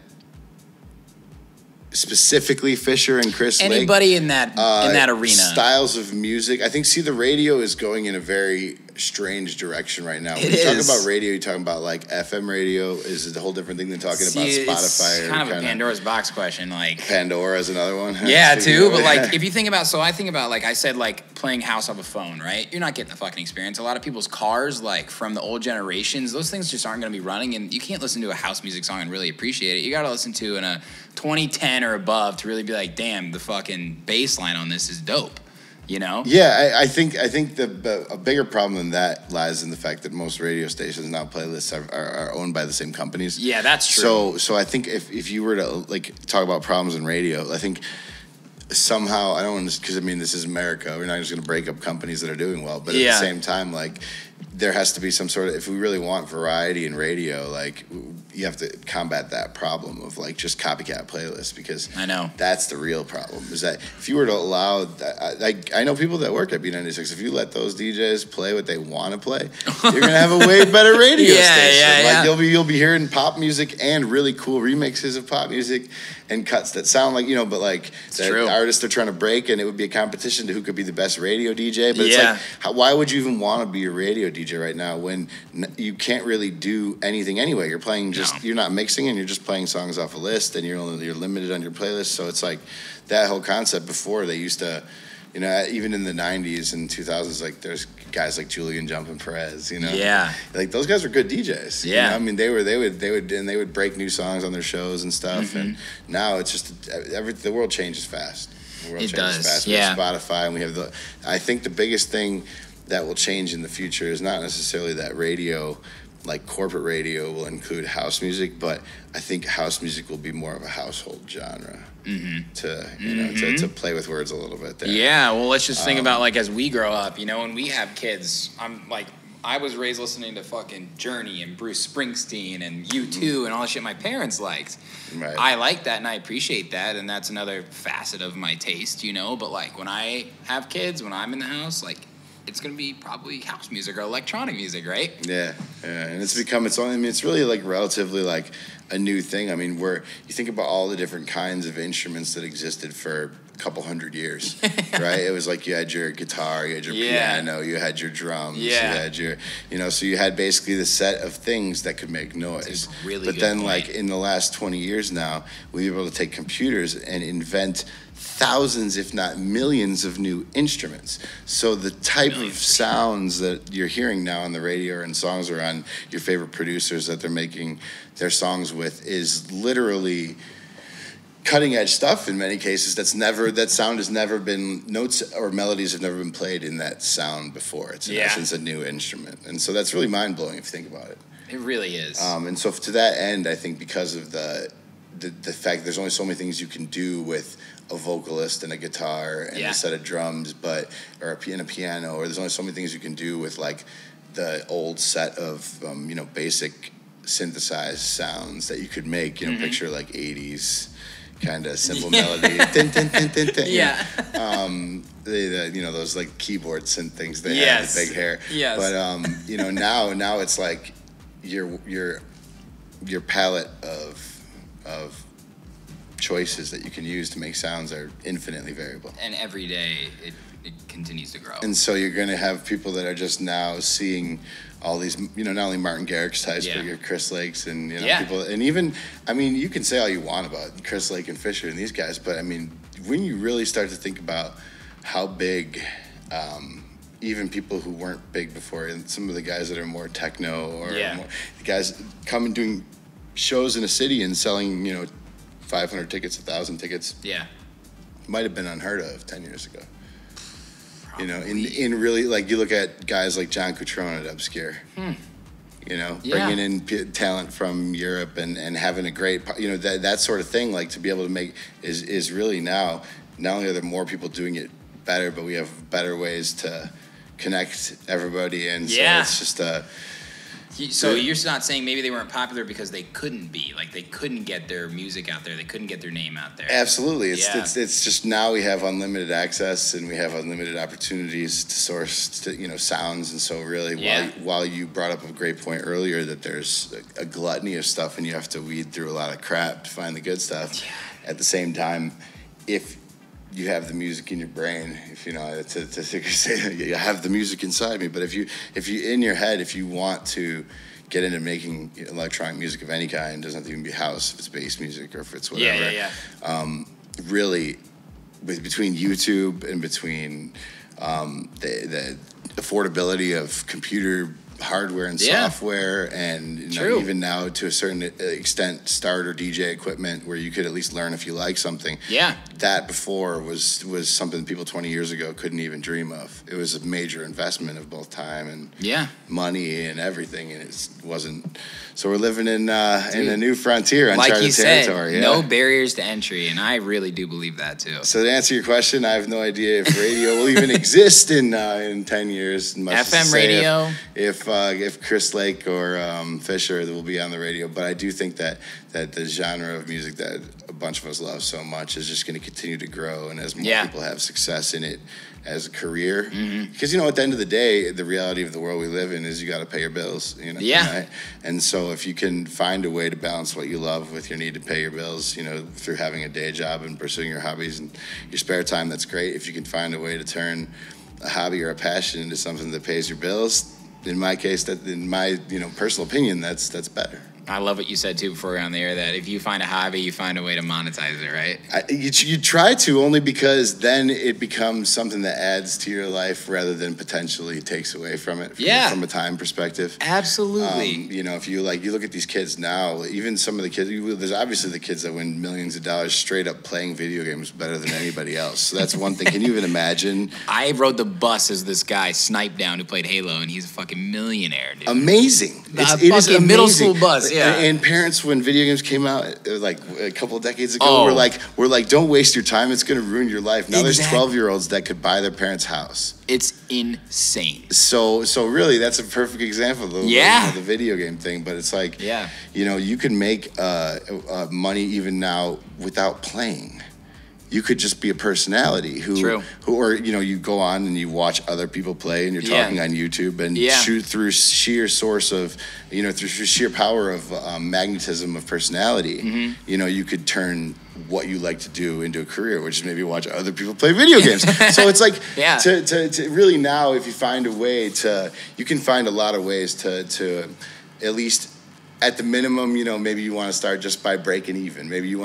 specifically Fisher and Chris Anybody Lake, in that arena. Styles of music. I think, the radio is going in a very strange direction right now. When you talk about radio, you're talking about like FM radio is a whole different thing than talking about Spotify. It's kind of a Pandora's box question. Like Pandora is another one. Yeah, too. But like, if you think about, I think about, like I said, like playing house off a phone, right? You're not getting the fucking experience. A lot of people's cars, like from the old generations, those things just aren't going to be running, and you can't listen to a house music song and really appreciate it. You got to listen to in a 2010 or above to really be like, damn, the fucking bass line on this is dope. You know? Yeah, I think a bigger problem than that lies in the fact that most radio stations now playlists are owned by the same companies. Yeah, that's true. So I think if you were to like talk about problems in radio, I think somehow, I don't want to, because I mean this is America. We're not just going to break up companies that are doing well, but at the same time, like there has to be some sort of, if we really want variety in radio, like you have to combat that problem of like just copycat playlists, because I know that's the real problem. Is that if you were to allow, I know people that work at B96. If you let those DJs play what they want to play, you're gonna have a way better radio station. Like you'll be hearing pop music and really cool remixes of pop music and cuts that sound like, but like that artists are trying to break, and it would be a competition to who could be the best radio DJ. But it's like, why would you even want to be a radio DJ right now when you can't really do anything anyway? You're playing you're not mixing, and you're just playing songs off a list, and you're limited on your playlist. So it's like that whole concept. Before they used to, even in the 90s and 2000s, like there's guys like Julian Jumpin' Perez, like those guys were good DJs. I mean they would break new songs on their shows and stuff. Mm-hmm. And now it's just the world changes fast. The world changes fast. We have Spotify, and we have I think the biggest thing that will change in the future is not necessarily that radio, like corporate radio, will include house music, but I think house music will be more of a household genre. Mm-hmm. To play with words a little bit there. Yeah, well, let's just think about like as we grow up, when we have kids. I was raised listening to fucking Journey and Bruce Springsteen and U2 and all the shit my parents liked. Right. I like that and I appreciate that, and that's another facet of my taste, But like when I have kids, when I'm in the house, like it's gonna be probably house music or electronic music, right? Yeah, and it's become its own. I mean, it's really like relatively like a new thing. I mean, you think about all the different kinds of instruments that existed for a couple hundred years, right? It was like you had your guitar, you had your piano, you had your drums, you had your, so you had basically the set of things that could make noise. Really, but then, like in the last 20 years now, we were able to take computers and invent thousands, if not millions, of new instruments. So the type of sounds that you're hearing now on the radio and songs or on your favorite producers that they're making their songs with is literally cutting edge stuff in many cases. That sound has never been, notes or melodies have never been played in that sound before. It's in essence a new instrument. And so that's really mind blowing if you think about it. It really is. And so to that end, I think because of the fact that there's only so many things you can do with a vocalist and a guitar and a set of drums, or a piano, or there's only so many things you can do with like the old set of basic synthesized sounds that you could make. Picture like 80s kind of simple melody. Din, din, din, din, din, those like keyboard synth things they had with big hair. Yes. But now it's like your palette of choices that you can use to make sounds are infinitely variable. And every day it continues to grow. And so you're going to have people that are just now seeing all these, not only Martin Garrix types, but your Chris Lakes and people, and even, you can say all you want about Chris Lake and Fisher and these guys, but when you really start to think about how big, even people who weren't big before, and some of the guys that are more techno or more, the guys come and doing shows in a city and selling, 500 tickets, 1,000 tickets. Yeah. Might have been unheard of 10 years ago. Probably. In really, like, you look at guys like John Cutrone at Obscure. Bringing in talent from Europe and having a great, that sort of thing, like to be able to make is really now, not only are there more people doing it better, but we have better ways to connect everybody. And so it's just So you're not saying maybe they weren't popular because they couldn't be, like they couldn't get their music out there, they couldn't get their name out there. Absolutely, it's just now we have unlimited access and we have unlimited opportunities to source sounds, and so really while you brought up a great point earlier that there's a gluttony of stuff and you have to weed through a lot of crap to find the good stuff. At the same time, if you have the music in your brain, if to say I have the music inside me, but if you in your head, if you want to get into making electronic music of any kind, it doesn't have to even be house, if it's bass music or if it's whatever. Really, between YouTube and between the affordability of computer hardware and software, and even now to a certain extent starter DJ equipment where you could at least learn if you like something. That before was something people 20 years ago couldn't even dream of. It was a major investment of both time and money and everything, and it wasn't. So we're living in a new frontier, uncharted like you territory. Said, no barriers to entry, and I really do believe that too. So to answer your question, I have no idea if radio will even exist in 10 years. FM radio. If Chris Lake or Fisher will be on the radio, but I do think that the genre of music that a bunch of us love so much is just going to continue to grow, and as more people have success in it as a career, because at the end of the day, the reality of the world we live in is you got to pay your bills. Right? And so if you can find a way to balance what you love with your need to pay your bills, through having a day job and pursuing your hobbies and your spare time, that's great. If you can find a way to turn a hobby or a passion into something that pays your bills, in my case, that in my personal opinion, that's better. I love what you said too before we were on the air, that if you find a hobby, you find a way to monetize it, right? You try to, only because then it becomes something that adds to your life rather than potentially takes away from it. From a time perspective. Absolutely. If you look at these kids now, even some of the kids, there's obviously the kids that win millions of dollars straight up playing video games better than anybody else. So that's one thing. Can you even imagine? I rode the bus as this guy Snipe Down who played Halo, and he's a fucking millionaire, dude. Amazing. It is amazing. Middle school bus. Yeah. And parents, when video games came out, like a couple of decades ago, we're like, don't waste your time. It's going to ruin your life. Now there's 12-year-olds that could buy their parents' house. It's insane. So really, that's a perfect example of the video game thing. But it's like, you can make money even now without playing. You could just be a personality who you go on and you watch other people play and you're talking on YouTube and shoot through sheer source of, through sheer power of magnetism of personality, you could turn what you like to do into a career, which is maybe watch other people play video games. So it's like, to really now, if you find a way you can find a lot of ways to at least, at the minimum, maybe you want to start just by breaking even. Maybe you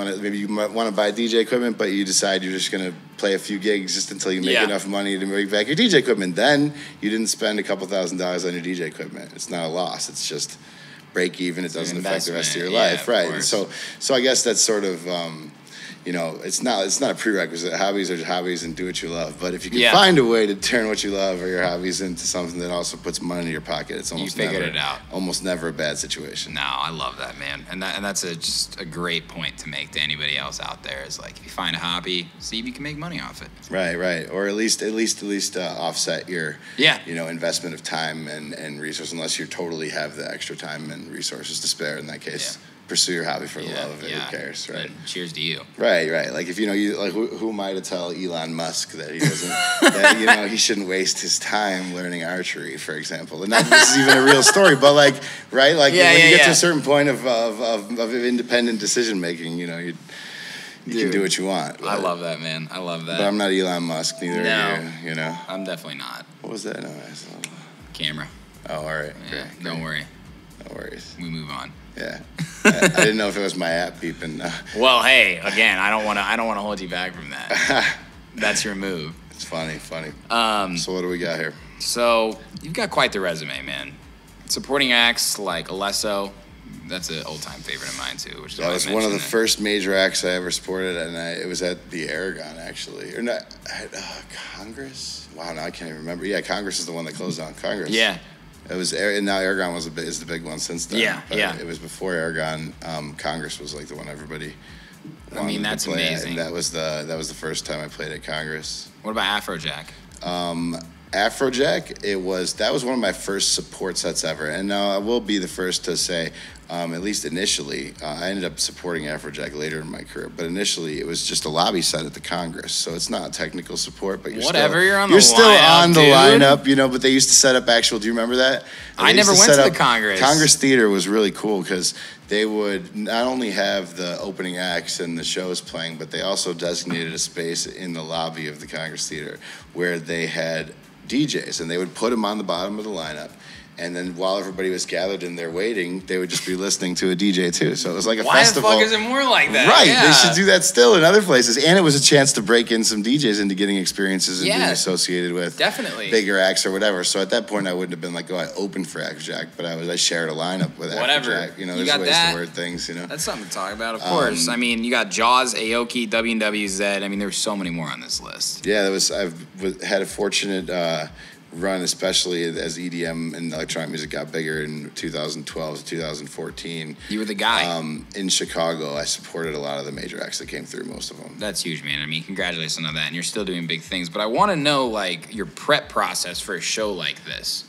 might want to buy DJ equipment, but you decide you're just going to play a few gigs just until you make enough money to make back your DJ equipment. Then you didn't spend a couple $1,000s on your DJ equipment. It's not a loss. It's just break even. It doesn't affect the rest of your life, right? And so I guess that's sort of. It's not a prerequisite. Hobbies are just hobbies, and do what you love. But if you can find a way to turn what you love or your hobbies into something that also puts money in your pocket, it's almost never a bad situation. No, I love that, man, and that's just a great point to make to anybody else out there. Is like, if you find a hobby, see if you can make money off it. Right, or at least offset your investment of time and resource, unless you totally have the extra time and resources to spare. In that case. Pursue your hobby for the love of it. Who cares, right? And cheers to you. Right. Like if who am I to tell Elon Musk that he doesn't that he shouldn't waste his time learning archery, for example? And this is even a real story, but when you get to a certain point of independent decision making, you can do what you want. I love that, man. I love that. But I'm not Elon Musk, neither are you. I'm definitely not. What was that? No, Camera. Oh, all right. Yeah, great. Don't worry. No worries. We move on. Yeah, I didn't know if it was my app beeping. Well, hey, again, I don't want to hold you back from that. That's your move. It's funny. So what do we got here? So you've got quite the resume, man. Supporting acts like Alesso, that's an old-time favorite of mine too. Which is that was one of the first major acts I ever supported, and it was at the Aragon actually, or not Congress. Wow, now I can't even remember. Yeah, Congress is the one that closed down. Congress. Yeah. It was, and now Aragon is the big one since then. Yeah. It was before Aragon. Congress was like the one everybody wanted that's to play amazing. at, and that was the first time I played at Congress. What about Afrojack? Afrojack, that was one of my first support sets ever. And now I will be the first to say, at least initially, I ended up supporting Afrojack later in my career. But initially, it was just a lobby set at the Congress, so it's not technical support. But you're still on the lineup, But they used to set up actual. Do you remember that? I never went to the Congress. Congress Theater was really cool because they would not only have the opening acts and the shows playing, but they also designated a space in the lobby of the Congress Theater where they had DJs, and they would put them on the bottom of the lineup. And then while everybody was gathered and they're waiting, they would just be listening to a DJ too. So it was like a festival. Why the fuck is it more like that? Right. Yeah. They should do that still in other places. And it was a chance to break in some DJs into getting experiences and being associated with bigger acts or whatever. So at that point, I wouldn't have been like, I opened for Afrojack, but I shared a lineup with Afrojack. There's ways to word things, That's something to talk about, of course. I mean, you got Jaws, Aoki, WWZ. I mean, there's so many more on this list. Yeah, I've had a fortunate run, especially as EDM and electronic music got bigger in 2012 to 2014. You were the guy. In Chicago, I supported a lot of the major acts that came through, most of them. That's huge, man. I mean, congratulations on that, and you're still doing big things. But I want to know, your prep process for a show like this.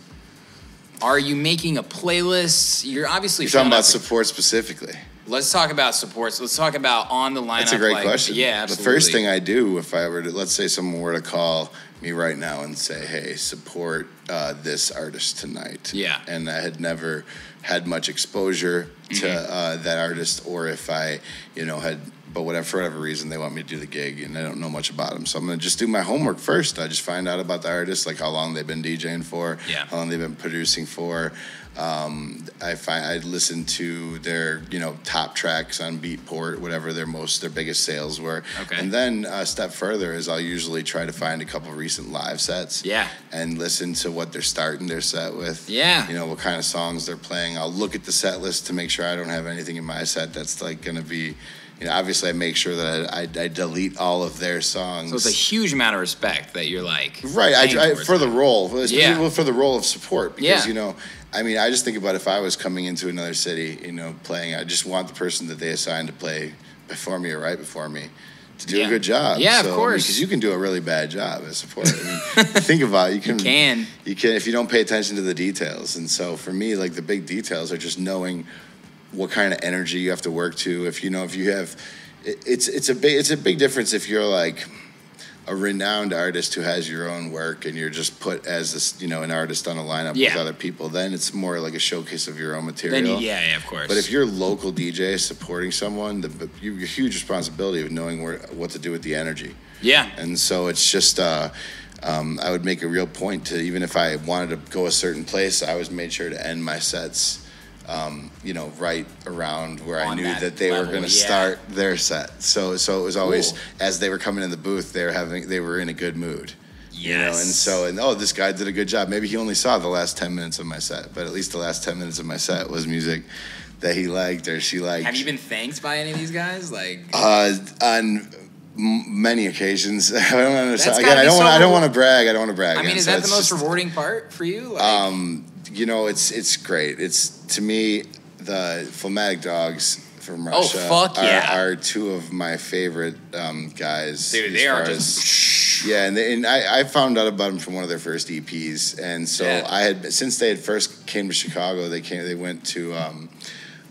Are you making a playlist? You're talking about support specifically. Let's talk about supports. Let's talk about on the lineup. That's a great question. Yeah, absolutely. The first thing I do if I were to, let's say someone were to call me right now and say, hey, support this artist tonight. Yeah. And I had never had much exposure to that artist, or if I, but for whatever reason, they want me to do the gig and I don't know much about them. So I'm going to just do my homework first. I just find out about the artist, like how long they've been DJing for, how long they've been producing for. I listen to their top tracks on Beatport, whatever their biggest sales were. Okay. And then a step further is I'll usually try to find a couple recent live sets. Yeah. And listen to what they're starting their set with. Yeah. What kind of songs they're playing. I'll look at the set list to make sure I don't have anything in my set that's going to be. Obviously, I make sure that I delete all of their songs. So it's a huge amount of respect that you're right. For the role, for the role of support, because I just think about if I was coming into another city, playing. I just want the person that they assign to play before me or right before me to do a good job. Yeah, of course. Because you can do a really bad job as support. Think about it. You can if you don't pay attention to the details. And so for me, the big details are just knowing what kind of energy you have to work to. If you have, it's a big difference if you're a renowned artist who has your own work and you're just put as this, an artist on a lineup with other people. Then it's more like a showcase of your own material. Then of course. But if you're a local DJ supporting someone, you have a huge responsibility of knowing what to do with the energy. Yeah. And so it's just. I would make a real point to, even if I wanted to go a certain place, I always made sure to end my sets right around where I knew that they were going to start their set. So it was always, as they were coming in the booth, they were in a good mood. Yes. This guy did a good job. Maybe he only saw the last 10 minutes of my set, but at least the last 10 minutes of my set was music that he liked or she liked. Have you been thanked by any of these guys? On many occasions. I don't understand. Again, I don't want to brag. I mean, is that the most rewarding part for you? It's great. It's, to me, the Phlegmatic Dogs from Russia are two of my favorite guys. Dude, they are just... and I found out about them from one of their first EPs, and so since they had first came to Chicago, they went to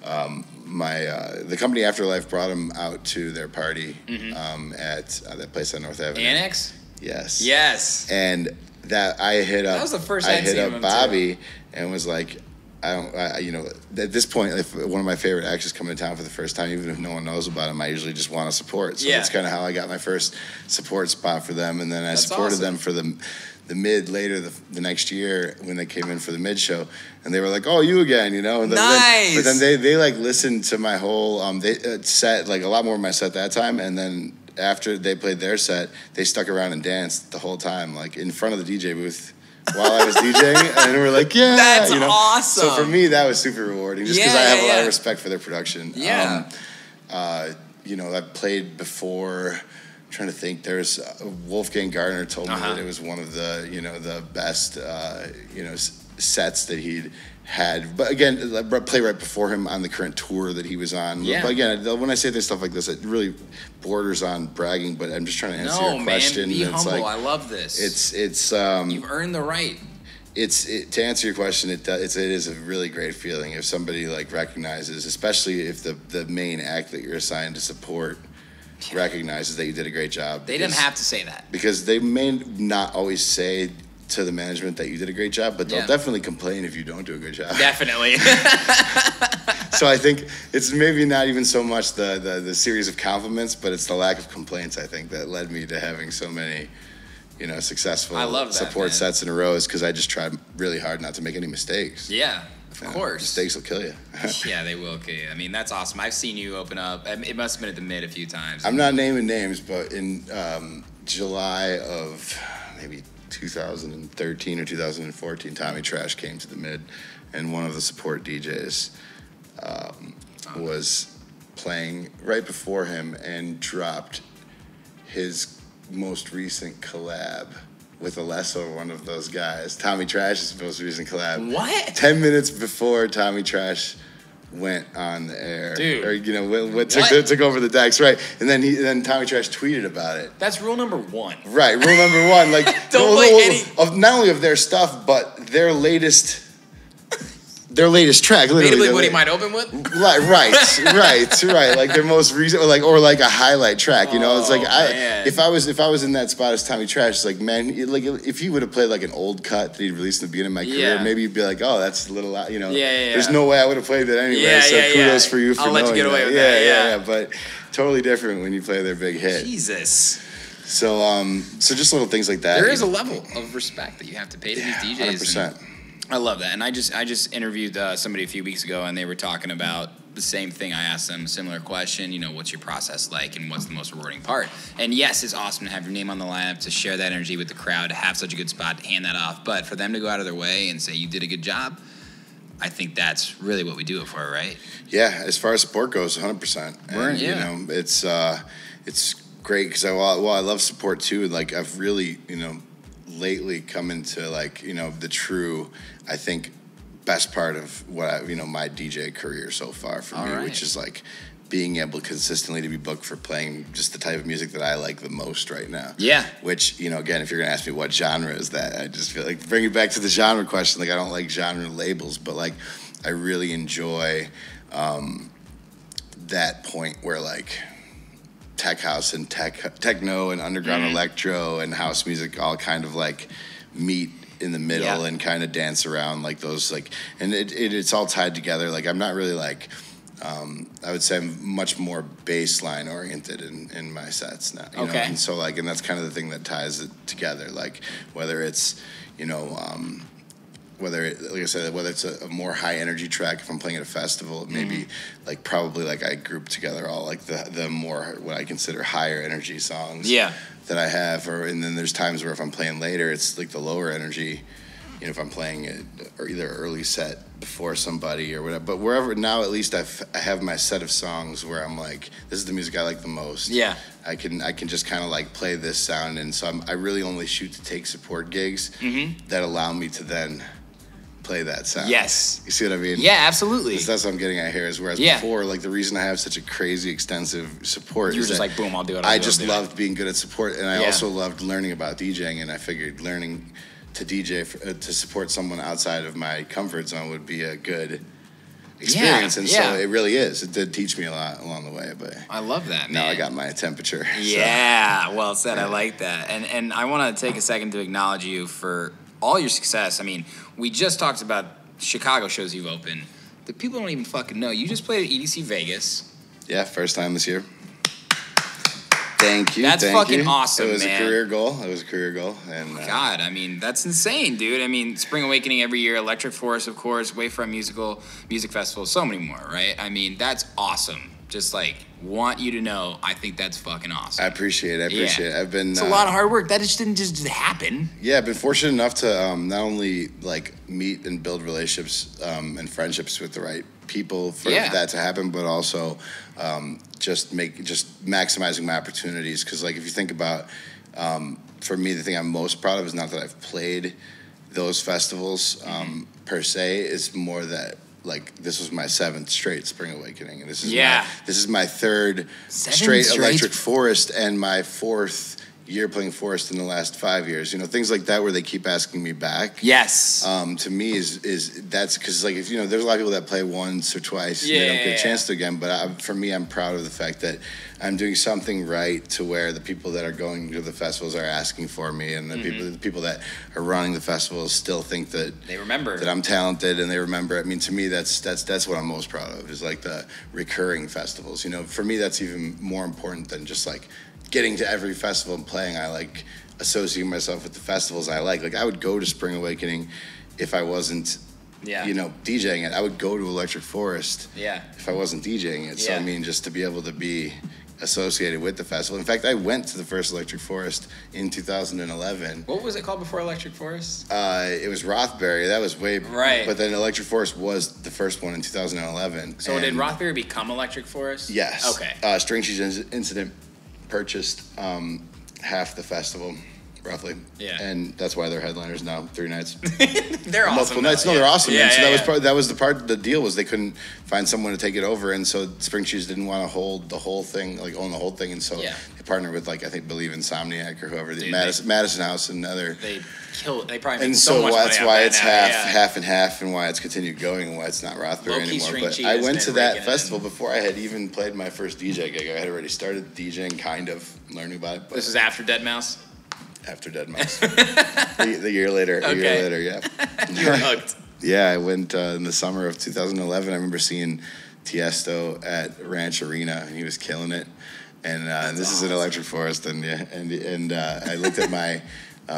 the company Afterlife brought them out to their party at that place on North Avenue. Annex? Yes. And that I hit up. That was the first I hit up Bobby and was like, at this point, if one of my favorite acts is coming to town for the first time, even if no one knows about him, I usually just want to support. So that's kind of how I got my first support spot for them, and then I supported them for the mid later the next year when they came in for the mid show, and they were like, "Oh, you again," Nice. But then they listened to my whole set, a lot more of my set that time, and then after they played their set, they stuck around and danced the whole time, in front of the DJ booth while I was DJing, and we were like, "Yeah, that's awesome." So for me, that was super rewarding, just because I have a lot of respect for their production. Yeah. I've played before. I'm trying to think. There's Wolfgang Gardner told me that it was one of the the best sets that he'd had. But again, play right before him on the current tour that he was on. Yeah. But again, when I say this stuff like this, it really borders on bragging. But I'm just trying to answer your question. No, man, be it's humble. like, I love this. It's you've earned the right. To answer your question, it is a really great feeling if somebody like recognizes, especially if the main act that you're assigned to support recognizes that you did a great job. They didn't have to say that, because they may not always say to the management that you did a great job, but they'll definitely complain if you don't do a good job. Definitely. So I think it's maybe not even so much the series of compliments, but it's the lack of complaints, I think, that led me to having so many, successful support sets in a row, is because I just tried really hard not to make any mistakes. Yeah, of course. Mistakes will kill you. Yeah, they will kill you. I mean, that's awesome. I've seen you open up. It must have been at the Mid a few times. I'm not naming names, but in July of maybe 2013 or 2014, Tommy Trash came to the Mid, and one of the support DJs was playing right before him and dropped his most recent collab with Alesso, one of those guys. Tommy Trash's most recent collab. What? 10 minutes before Tommy Trash went on the air. Dude. Or, took over the decks, right? And then Tommy Trash tweeted about it. That's rule number 1. Right, rule number 1. Like, don't play any... not only of their stuff, but their latest track, literally. Maybe what he might open with? Right. Like their most recent, or like a highlight track. It's like if I was in that spot as Tommy Trash, it's like, man, like if he would have played like an old cut that he'd released in the beginning of my career, maybe you'd be like, oh, that's a little, There's no way I would have played that anyway. So kudos for you for I'll knowing let you get away that. with that. Yeah. But totally different when you play their big hit. Jesus. So just little things like that. There is a level of respect that you have to pay to these DJs. 100%. I love that. And I just interviewed somebody a few weeks ago, and they were talking about the same thing. I asked them a similar question, what's your process like and what's the most rewarding part? And yes, it's awesome to have your name on the lineup, to share that energy with the crowd, to have such a good spot, to hand that off. But for them to go out of their way and say you did a good job, I think that's really what we do it for, right? Yeah, as far as support goes, 100%. And, it's great because I love support too. Like I've really, lately come into like, the true, I think, best part of what my DJ career so far for me, which is like being able consistently to be booked for playing just the type of music that I like the most right now. Yeah. Which, again, if you're going to ask me what genre is that, I just feel like bring it back to the genre question. Like I don't like genre labels, but like I really enjoy that point where like tech house and techno and underground electro and house music all kind of like meet in the middle and kind of dance around like those like, and it's all tied together. Like I'm not really like, I would say I'm much more baseline oriented in my sets now. You know? And so like, and that's kind of the thing that ties it together. Like whether it's, whether it's a more high energy track, if I'm playing at a festival, it may be like probably like I group together all like the more what I consider higher energy songs that I have, and then there's times where if I'm playing later, it's like the lower energy. If I'm playing it or either early set before somebody or whatever. But wherever now, at least I have my set of songs where I'm like, this is the music I like the most. Yeah, I can just kind of like play this sound, and so I really only shoot to take support gigs that allow me to then play that sound. Yes. You see what I mean? Yeah, absolutely. That's what I'm getting at here. Is whereas before, like the reason I have such a crazy extensive support, you were just like, boom, I'll do it. I just loved being good at support, and I also loved learning about DJing, and I figured learning to DJ to support someone outside of my comfort zone would be a good experience, and so it really is. It did teach me a lot along the way, but I love that, man. Now I got my temperature. Yeah, well said. I like that, and I want to take a second to acknowledge you for all your success. I mean, we just talked about Chicago shows you've opened. The people don't even fucking know. You just played at EDC Vegas. Yeah, first time this year. Thank you. That's fucking awesome, man. It was a career goal. And God, I mean, that's insane, dude. I mean, Spring Awakening every year, Electric Forest, of course, Wavefront Music Festival, so many more, right? I mean, that's awesome. Just like, want you to know, I think that's fucking awesome. I appreciate it. I've been. It's a lot of hard work. That just didn't just happen. Yeah, I've been fortunate enough to not only like meet and build relationships and friendships with the right people for that to happen, but also just maximizing my opportunities. Because like if you think about, for me, the thing I'm most proud of is not that I've played those festivals per se. It's more that like this was my 7th straight Spring Awakening, and this is my 3rd straight Electric Forest and my 4th year playing Forest in the last 5 years. You know, things like that where they keep asking me back. Yes. To me is that's because like if there's a lot of people that play once or twice and they don't get a chance to again. But for me, I'm proud of the fact that I'm doing something right to where the people that are going to the festivals are asking for me, and the people that are running the festivals still think that they remember that I'm talented and they remember. I mean, to me, that's what I'm most proud of is like the recurring festivals. You know, for me, that's even more important than just like getting to every festival and playing. I like associating myself with the festivals I like. Like I would go to Spring Awakening if I wasn't, DJing it. I would go to Electric Forest if I wasn't DJing it. So I mean, just to be able to be associated with the festival. In fact, I went to the first Electric Forest in 2011. What was it called before Electric Forest? It was Rothbury. That was way right. But then Electric Forest was the first one in 2011. So did Rothbury become Electric Forest? Yes. Okay. String Cheese Incident purchased half the festival, roughly. Yeah. And that's why they're headliners now, 3 nights. They're awesome. Multiple nights. No, they're awesome. Yeah, and so that was the deal was they couldn't find someone to take it over, and so Spring Cheese didn't want to hold the whole thing, like own the whole thing, and so they partnered with like I believe Insomniac or whoever, Madison House and other. They probably made and so much that's money why on it's that half and half, and why it's continued going, and why it's not Rothbury anymore. But I went to that festival before I had even played my first DJ gig. I had already started DJing, kind of learning about it. But this is after Dead Mouse. After Dead Mouse, the year later. A year later, yeah. You were hooked. Yeah, I went in the summer of 2011. I remember seeing Tiesto at Ranch Arena, and he was killing it. And this is an Electric Forest, and I looked at my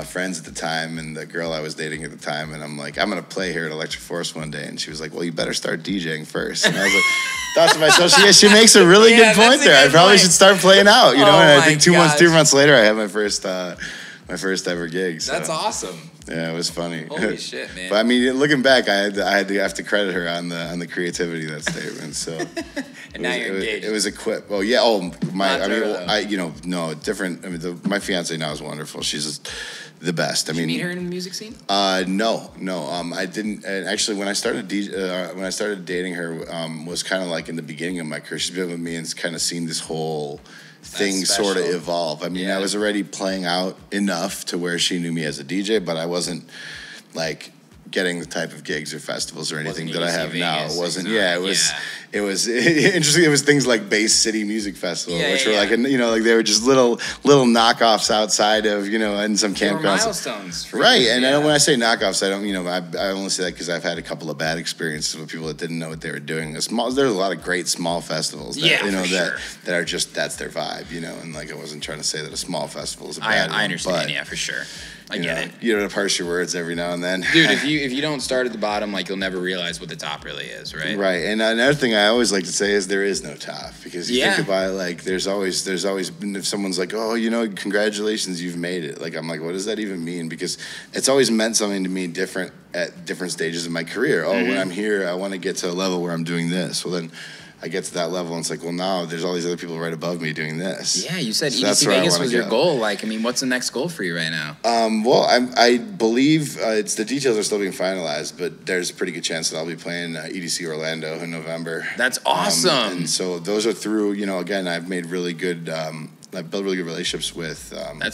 friends at the time and the girl I was dating at the time, and I'm like, I'm gonna play here at Electric Forest one day, and she was like, well, you better start DJing first. And I was like, thought to myself, she makes a really good point there. I probably should start playing out, you know. And I think 2 months later, I had my first ever gig. So. That's awesome. Yeah, it was funny. Holy shit, man! But I mean, looking back, I have to credit her on the creativity of that statement. So, and now you're engaged. It was a quip. Oh yeah. Different. I mean, my fiance now is wonderful. She's the best. Did you meet her in the music scene? No. I didn't. And actually, when I started dating her, was kind of like in the beginning of my career. She's been with me and kind of seen this whole thing sort of evolve. I mean, I was already playing out enough to where she knew me as a DJ, but I wasn't like getting the type of gigs or festivals or anything that I have now. It wasn't. It was interesting. It was things like Bay City Music Festival, which were like, like they were just little knockoffs outside of, and some campgrounds. Milestones. Right. And when I say knockoffs, I don't, I only say that because I've had a couple of bad experiences with people that didn't know what they were doing. There's a lot of great small festivals that, that are just, that's their vibe, and like I wasn't trying to say that a small festival is a bad one. I understand, for sure. I get it. You know, to parse your words every now and then. Dude, if you don't start at the bottom, like, you'll never realize what the top really is, right? Right. And another thing I always like to say is there is no top. Because you think about it, like, there's always been, if someone's like, oh, congratulations, you've made it. Like, I'm like, what does that even mean? Because it's always meant something to me different at different stages of my career. Oh, when I'm here, I want to get to a level where I'm doing this. Well, then I get to that level, and it's like, well, now there's all these other people right above me doing this. Yeah, you said EDC Vegas was your goal. Like, I mean, what's the next goal for you right now? Well, I believe the details are still being finalized, but there's a pretty good chance that I'll be playing EDC Orlando in November. That's awesome. And so those are through, again, I've made really good. I've built really good relationships with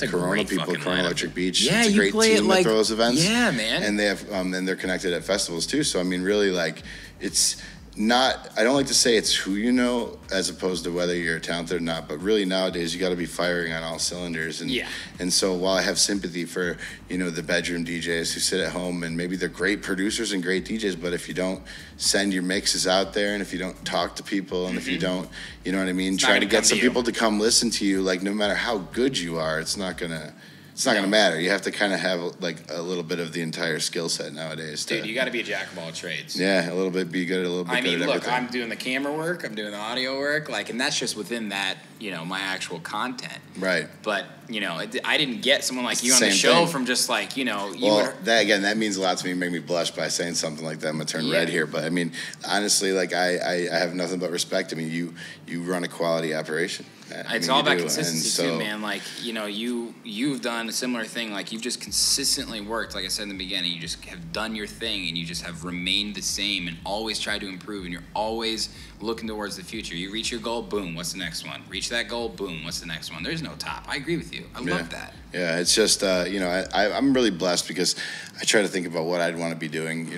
Corona people, Corona Electric Beach. Yeah, it's a great team that throws events. Yeah, man. And they have, and they're connected at festivals too. So I mean, really, like, it's not. I don't like to say it's who you know as opposed to whether you're talented or not. But really, nowadays, you got to be firing on all cylinders. And and so while I have sympathy for the bedroom DJs who sit at home and maybe they're great producers and great DJs, but if you don't send your mixes out there and if you don't talk to people and if you don't, you know what I mean, try to get some people to come listen to you, like no matter how good you are, it's not gonna matter. You have to kind of have like a little bit of the entire skill set nowadays. Dude, you got to be a jack of all trades. Yeah, a little bit. Be good at a little bit. I mean, look, everything. I'm doing the camera work. I'm doing the audio work. Like, and that's just within that, my actual content. Right. But I didn't get someone like you on the show from just like that means a lot to me. Make me blush by saying something like that. I'm gonna turn red here, but I mean, honestly, like I have nothing but respect. I mean, you run a quality operation. It's all about consistency too, man. Like, you've done done a similar thing. Like, you've just consistently worked, like I said in the beginning, you just have done your thing, and you just have remained the same and always tried to improve, and you're always looking towards the future. You reach your goal, boom, what's the next one? Reach that goal, boom, what's the next one? There's no top. I agree with you. I love that. Yeah, it's just, I'm really blessed because I try to think about what I'd want to be doing.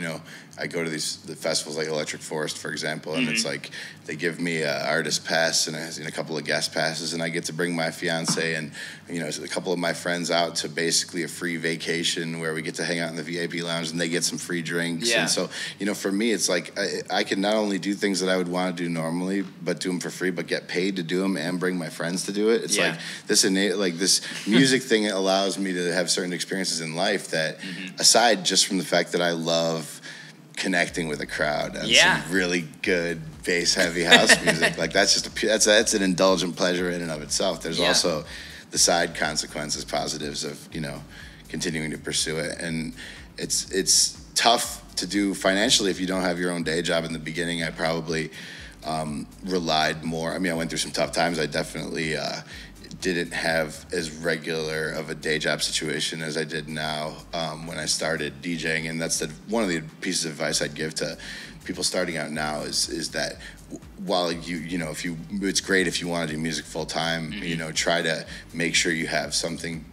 I go to the festivals like Electric Forest, for example, and it's like they give me an artist pass and a couple of guest passes, and I get to bring my fiance and a couple of my friends out to basically a free vacation where we get to hang out in the VIP lounge and they get some free drinks. Yeah. And so, for me, it's like I can not only do things that I would want to do normally, but do them for free, but get paid to do them and bring my friends to do it. It's like this music thing allows me to have certain experiences in life that, aside just from the fact that I love connecting with a crowd and some really good bass heavy house music, like that's an indulgent pleasure in and of itself. There's also the side consequences, positives of continuing to pursue it, and it's tough to do financially if you don't have your own day job. In the beginning, I probably relied more. I went through some tough times. I definitely didn't have as regular of a day job situation as I did now when I started DJing, and that's one of the pieces of advice I'd give to people starting out now is that while it's great if you want to do music full time, try to make sure you have something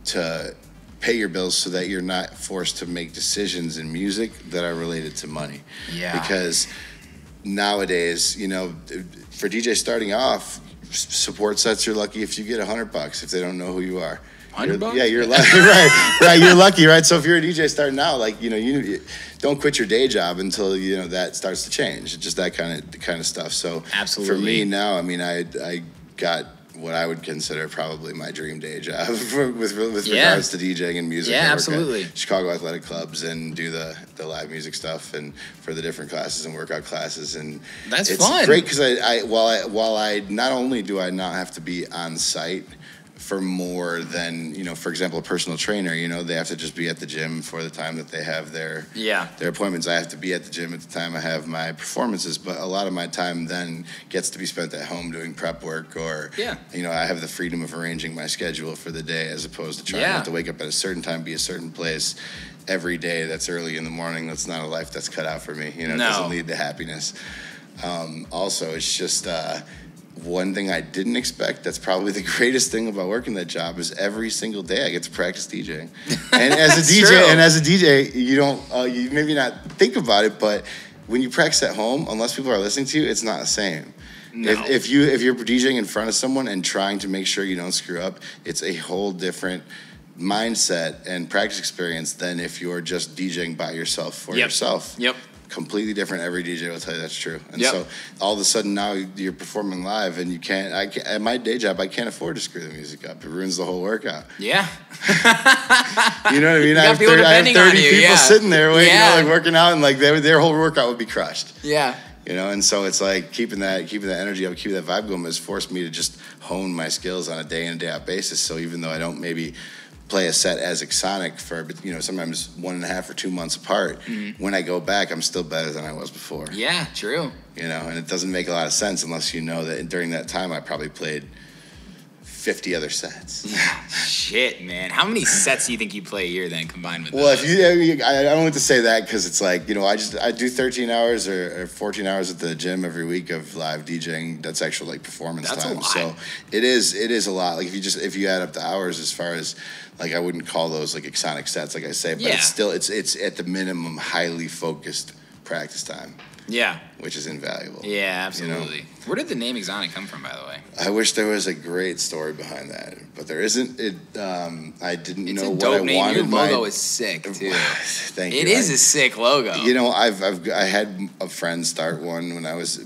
to pay your bills so that you're not forced to make decisions in music that are related to money. Yeah. Because nowadays, for DJs starting off, support sets, you're lucky if you get $100 if they don't know who you are. $100? Yeah, you're lucky. right. You're lucky, right? So if you're a DJ starting out, you don't quit your day job until that starts to change. Just that kind of stuff. So absolutely. For me now, I got what I would consider probably my dream day job with regards to DJing and music. Yeah, absolutely. Chicago Athletic Clubs and do the live music stuff and for the different classes and workout classes, and it's fun. Great because while I not only do I not have to be on site for more than for example a personal trainer, they have to just be at the gym for the time that they have their appointments. I have to be at the gym at the time I have my performances, but a lot of my time then gets to be spent at home doing prep work, or I have the freedom of arranging my schedule for the day as opposed to trying to have to wake up at a certain time, be a certain place every day that's early in the morning. That's not a life that's cut out for me. It doesn't lead to happiness. Also, it's just one thing I didn't expect, that's probably the greatest thing about working that job, is every single day I get to practice DJing. And as a DJ, you don't you maybe not think about it, but when you practice at home, unless people are listening to you, it's not the same. No. If you're DJing in front of someone and trying to make sure you don't screw up, it's a whole different mindset and practice experience than if you're just DJing by yourself for yourself. Yep. Completely different. Every DJ will tell you that's true. And so all of a sudden now you're performing live, and at my day job, I can't afford to screw the music up. It ruins the whole workout. Yeah. You know what I mean? I have 30 people sitting there waiting, working out, and their whole workout would be crushed. Yeah. And so it's like keeping that energy up, keeping that vibe going has forced me to just hone my skills on a day in and day out basis. So even though I don't maybe play a set as Xonic for sometimes 1.5 or 2 months apart, when I go back, I'm still better than I was before. Yeah, true. And it doesn't make a lot of sense unless you know that during that time I probably played 50 other sets. Shit, man. How many sets do you think you play a year then combined with those? I don't want to say that because it's like, I do 13 hours or 14 hours at the gym every week of live DJing. That's actual performance time. That's a lot. So it is a lot. Like if you add up the hours, as far as I wouldn't call those Xonic sets, like I say, but it's still it's at the minimum highly focused practice time. Yeah. Which is invaluable. Yeah, absolutely. Where did the name Xonic come from, by the way? I wish there was a great story behind that, but there isn't. I didn't know what I wanted. Your logo is sick, too. Thank you. It is a sick logo. I had a friend start one when I was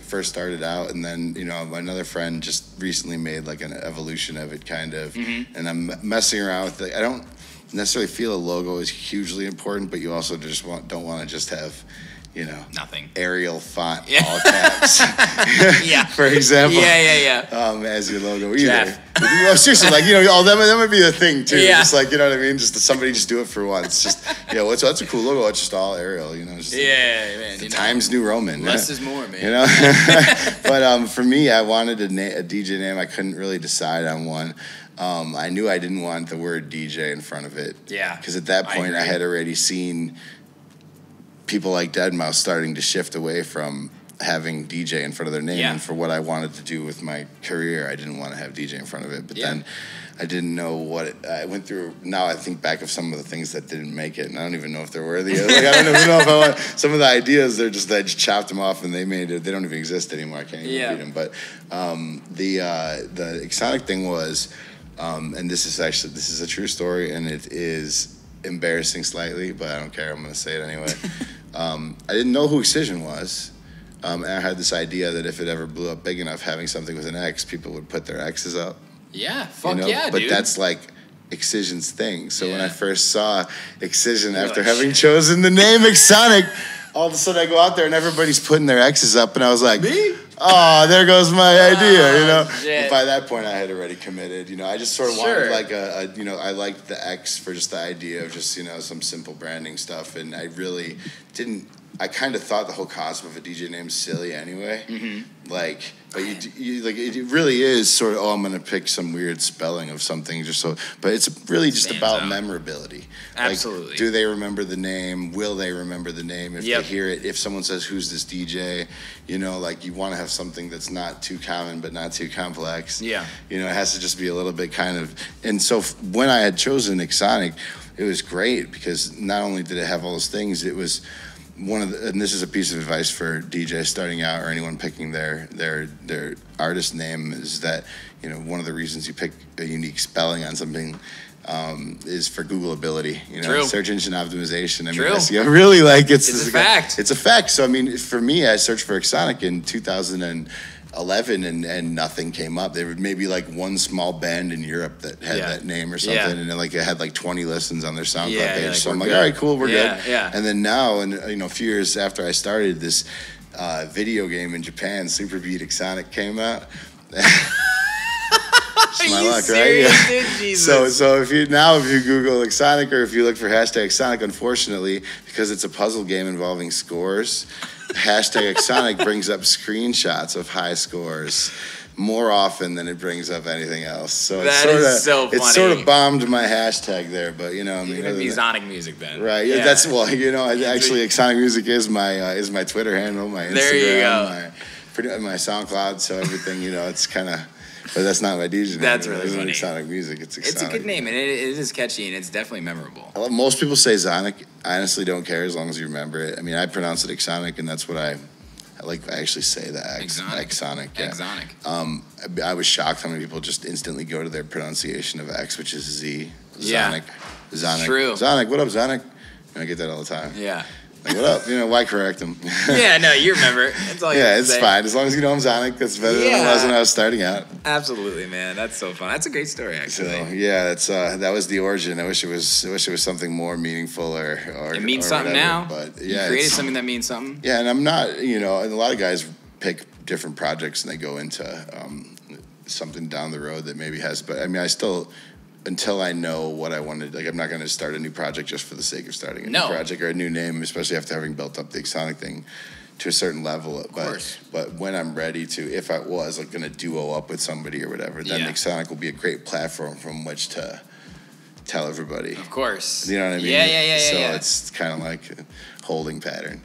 first started out, and then another friend just recently made an evolution of it, kind of. And I'm messing around with it. I don't necessarily feel a logo is hugely important, but you also just don't want to just have nothing. Arial font, all caps. Yeah. For example. Yeah. As your logo either. Jeff. Seriously, that might be a thing too. Yeah. Just what I mean? Just somebody just do it for once. Just that's a cool logo. It's just all Arial, Just man. The Times New Roman. Less is more, man. But for me, I wanted a DJ name. I couldn't really decide on one. I knew I didn't want the word DJ in front of it. Yeah. Because at that point, I had already seen people like Deadmau5 starting to shift away from having DJ in front of their name. Yeah. And for what I wanted to do with my career, I didn't want to have DJ in front of it. But then I didn't know what I went through. Now I think back of some of the things that didn't make it, and I don't even know if they're worthy. I don't even know if I want some of the ideas. I just chopped them off and they made it. They don't even exist anymore. I can't even read them. But the Xonic thing was, and this is a true story, and it is embarrassing slightly, but I don't care. I'm going to say it anyway. I didn't know who Excision was. And I had this idea that if it ever blew up big enough, having something with an X, people would put their X's up. Yeah, fuck dude. But that's like Excision's thing. So when I first saw Excision, after having chosen the name Xonic, all of a sudden I go out there and everybody's putting their X's up, and I was like, me? Oh, there goes my idea, But by that point, I had already committed. I just sort of wanted like I liked the X for just the idea of just some simple branding stuff, and I really didn't. I kind of thought the whole concept of a DJ name is silly anyway. Mm-hmm. But it really is sort of, I'm going to pick some weird spelling of something but it's really just about memorability. Absolutely. Do they remember the name? Will they remember the name if they hear it? If someone says, who's this DJ? You want to have something that's not too common but not too complex. Yeah. It has to just be a little bit kind of, and so when I had chosen Xonic, it was great because not only did it have all those things, it was and this is a piece of advice for DJs starting out or anyone picking their artist name, is that one of the reasons you pick a unique spelling on something is for Googleability. True. Search engine optimization. SEO really it's a fact. It's a fact. So for me, I searched for Xonic in 2011 and nothing came up. There was maybe one small band in Europe that had that name or something, and then it had 20 listens on their SoundCloud page. So I'm like, all right, cool, we're good. Yeah. And then now, and a few years after I started, this video game in Japan, Super Beat Xonic, came out. It's my luck, serious, right? Dude? Jesus. So if you Google Xonic or if you look for hashtag Xonic, unfortunately, because it's a puzzle game involving scores, hashtag Xonic brings up screenshots of high scores more often than it brings up anything else. So it sort of bombed my hashtag there, but you can be Xonic music then. Right. Yeah. That's actually Xonic music is my Twitter handle, my Instagram, there you go. my SoundCloud, so everything, it's kind of. But that's not my DJ name. That's really funny. Xonic music. It's a good name, and it is catchy, and it's definitely memorable. Most people say Xonic. I honestly don't care as long as you remember it. I mean, I pronounce it Xonic, and that's what I actually say that. Xonic. Yeah. Xonic. I was shocked how many people just instantly go to their pronunciation of X, which is Z. Xonic. Yeah. Xonic. True. Xonic. What up, Xonic? I get that all the time. Yeah. What up? Why correct them? Yeah, no, you remember. That's all you have to say. It's fine. As long as you know I'm Xonic, that's better than it was when I was starting out. Absolutely, man. That's so fun. That's a great story, actually. So, that was the origin. I wish it was something more meaningful or it means something whatever, now. But you created something that means something. Yeah, and I'm not, and a lot of guys pick different projects and they go into something down the road that maybe has, but I mean, I still, until I know what I wanted, I'm not going to start a new project just for the sake of starting a new project or a new name, especially after having built up the Xonic thing to a certain level. Of course. But when I'm ready to, if I was going to duo up with somebody or whatever, then Xonic will be a great platform from which to tell everybody. Of course. You know what I mean? Yeah. So it's kind of like a holding pattern.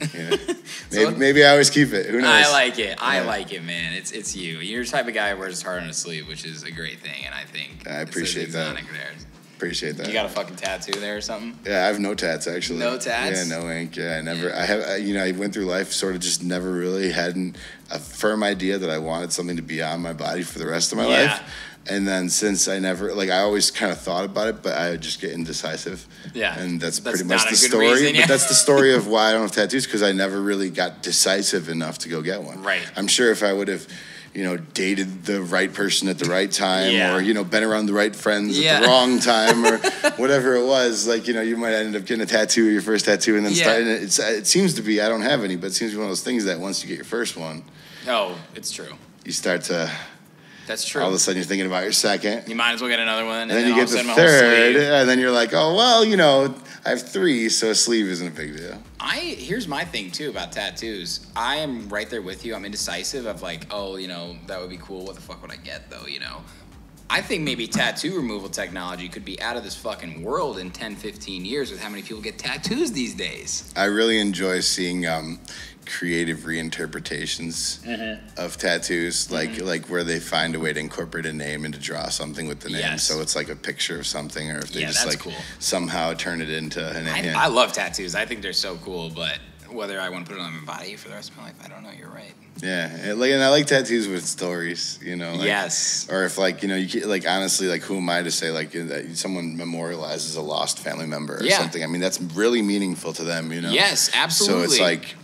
Maybe I always keep it. Who knows? I like it. I like it, man. It's you. You're the type of guy who wears his heart on his sleeve, which is a great thing, and I think I appreciate that. There. Appreciate that. You got a fucking tattoo there or something? Yeah, I have no tats actually. No tats? Yeah, no ink. Yeah, I never. I have. I went through life sort of just never really hadn't a firm idea that I wanted something to be on my body for the rest of my life. And then since I never, I always kind of thought about it, but I would just get indecisive. Yeah. And that's pretty much the story. Reason, But that's the story of why I don't have tattoos, because I never really got decisive enough to go get one. Right. I'm sure if I would have, dated the right person at the right time, Yeah. or been around the right friends at the wrong time, or whatever it was. Like you might end up getting a tattoo, your first tattoo, and then starting it. It seems to be, I don't have any, but it seems to be one of those things that once you get your first one, it's true. You start to. That's true. All of a sudden, you're thinking about your second. You might as well get another one, and then you get the third, and then you're like, oh well, I have 3, so a sleeve isn't a big deal. Here's my thing too about tattoos. I am right there with you. I'm indecisive of like, that would be cool. What the fuck would I get though? I think maybe tattoo removal technology could be out of this fucking world in 10, 15 years with how many people get tattoos these days. I really enjoy seeing creative reinterpretations of tattoos, like where they find a way to incorporate a name and to draw something with the name, so it's like a picture of something, or if they just cool. Somehow turn it into a name. I love tattoos. I think they're so cool, but whether I want to put it on my body for the rest of my life, I don't know. You're right. Yeah, and I like tattoos with stories, yes. Or if you honestly, who am I to say that someone memorializes a lost family member or something? I mean, that's really meaningful to them, Yes, absolutely. So it's like.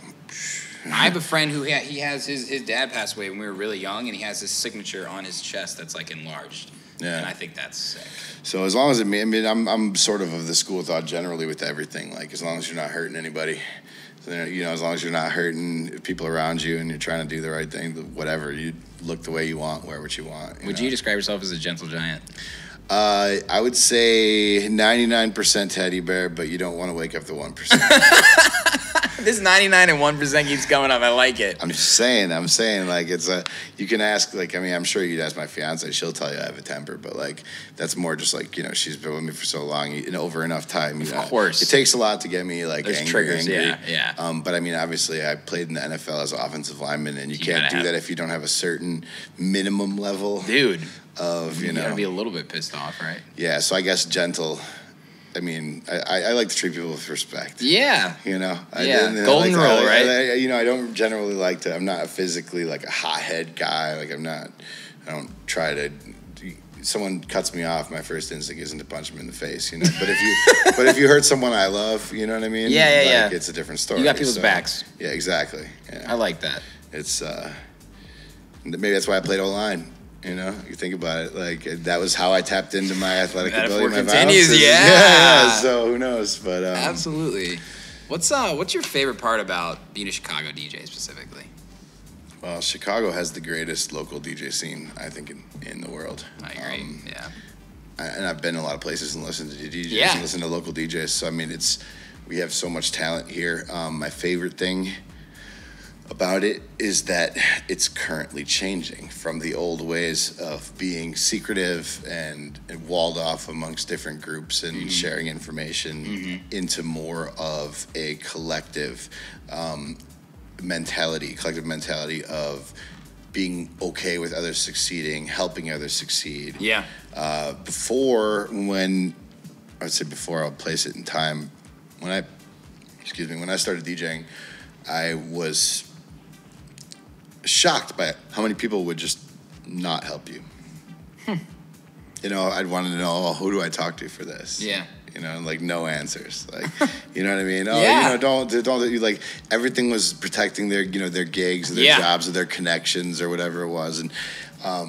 I have a friend who he has his dad passed away when we were really young, and he has his signature on his chest that's enlarged. Yeah, and I think that's sick. So as long as I'm sort of the school of thought generally with everything. Like as long as you're not hurting anybody, as long as you're not hurting people around you, and you're trying to do the right thing, whatever, you look the way you want, wear what you want. Would you describe yourself as a gentle giant? I would say 99% teddy bear, but you don't want to wake up the 1%. This 99 and 1% keeps coming up. I like it. I'm saying it's you can ask, I'm sure you'd ask my fiance, she'll tell you I have a temper, but that's more just she's been with me for so long and over enough time. Of course. It takes a lot to get me There's angry. Triggers, yeah. But obviously I played in the NFL as an offensive lineman, and you can't do that if you don't have a certain minimum level. Dude. Of, you gotta be a little bit pissed off, right? Yeah, so I guess gentle. I like to treat people with respect. Yeah. Golden rule, right? I don't generally like to. I'm not physically a hothead guy. I don't try to. Someone cuts me off, my first instinct isn't to punch them in the face, But if you hurt someone I love, you know what I mean? Yeah. It's a different story. You got people's backs. Yeah, exactly. Yeah. I like that. It's maybe that's why I played O-line. You think about it, that was how I tapped into my athletic ability. My continues, yeah. So who knows? But absolutely. What's your favorite part about being a Chicago DJ specifically? Well, Chicago has the greatest local DJ scene, I think, in the world. I agree. And I've been in a lot of places and listened to DJs and listened to local DJs. So we have so much talent here. My favorite thing about it is that it's currently changing from the old ways of being secretive and walled off amongst different groups and sharing information into more of a collective mentality of being okay with others succeeding, helping others succeed. Yeah. Before, I'll place it in time. When I started DJing, I was shocked by how many people would just not help you. I'd want to know, who do I talk to for this? Yeah. No answers. You know what I mean? Don't everything was protecting their gigs, or their jobs, or their connections, or whatever it was, and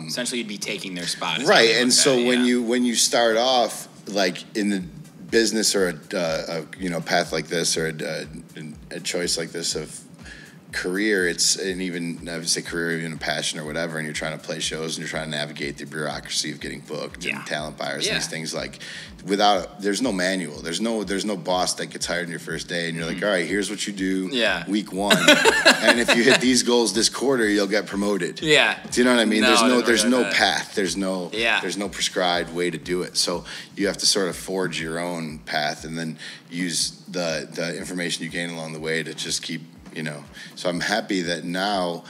essentially you'd be taking their spot. Right, and so when you start off in the business or a path like this, or a choice like this of career, I would say career, even a passion or whatever, and you're trying to play shows and you're trying to navigate the bureaucracy of getting booked and talent buyers and these things, there's no manual, there's no boss that gets hired on your first day and you're all right, here's what you do week 1 and if you hit these goals this quarter you'll get promoted. Do you know what I mean? There's no path, there's no prescribed way to do it, so you have to sort of forge your own path and then use the information you gain along the way to just keep. So I'm happy that now,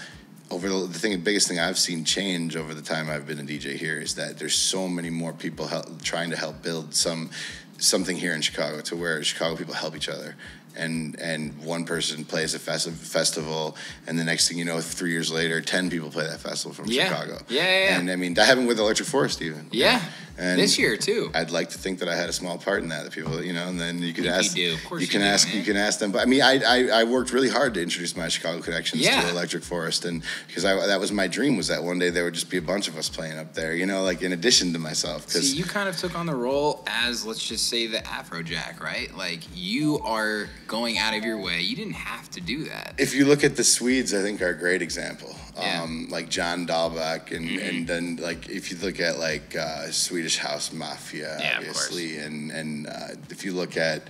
the biggest thing I've seen change over the time I've been a DJ here is that there's so many more people trying to help build something here in Chicago, to where Chicago people help each other and one person plays a festival, and the next thing you know, 3 years later, 10 people play that festival from Chicago. Yeah. And I mean, that happened with Electric Forest even. Yeah. And this year too. I'd like to think that I had a small part in that. The people, and then you could ask. You do. Of course you can ask. Man. You can ask them. But I mean, I worked really hard to introduce my Chicago connections to Electric Forest, and because that was my dream, was that one day there would just be a bunch of us playing up there. Like in addition to myself. See, you kind of took on the role as, let's just say, the Afrojack, right? Like you are going out of your way. You didn't have to do that. If you look at the Swedes, I think are a great example. Yeah. Like John Dahlbeck, and then like if you look at like Swedish House Mafia, obviously, and if you look at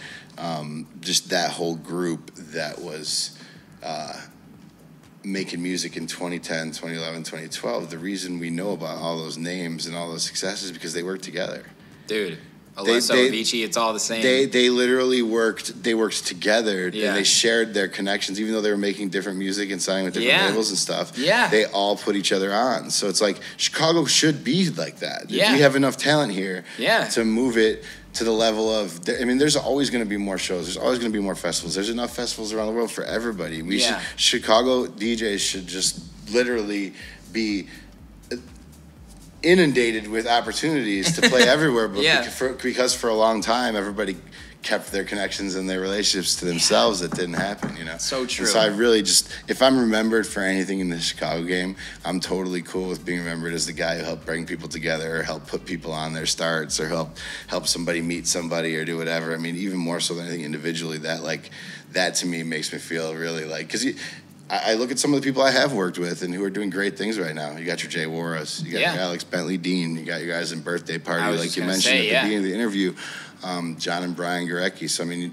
just that whole group that was making music in 2010, 2011, 2012, the reason we know about all those names and all those successes is because they worked together. Dude. Alesso, Avicii, it's all the same. They literally worked together, and they shared their connections, even though they were making different music and signing with different labels and stuff. Yeah. They all put each other on. So it's like Chicago should be like that. Yeah. We have enough talent here to move it to the level of, I mean, there's always going to be more shows. There's always going to be more festivals. There's enough festivals around the world for everybody. Chicago DJs should just literally be inundated with opportunities to play everywhere, but because for a long time everybody kept their connections and their relationships to themselves, that didn't happen, So true. And so I really just, if I'm remembered for anything in the Chicago game, I'm totally cool with being remembered as the guy who helped bring people together, or help put people on their starts, or help somebody meet somebody, or do whatever. I mean, even more so than anything individually, that to me makes me feel really like, because I look at some of the people I have worked with and who are doing great things right now. You got your Jay Warras, you got your Alex Bentley Dean, you got your guys in Birthday Party, like you mentioned at the beginning of the interview, John and Brian Gorecki. So, I mean,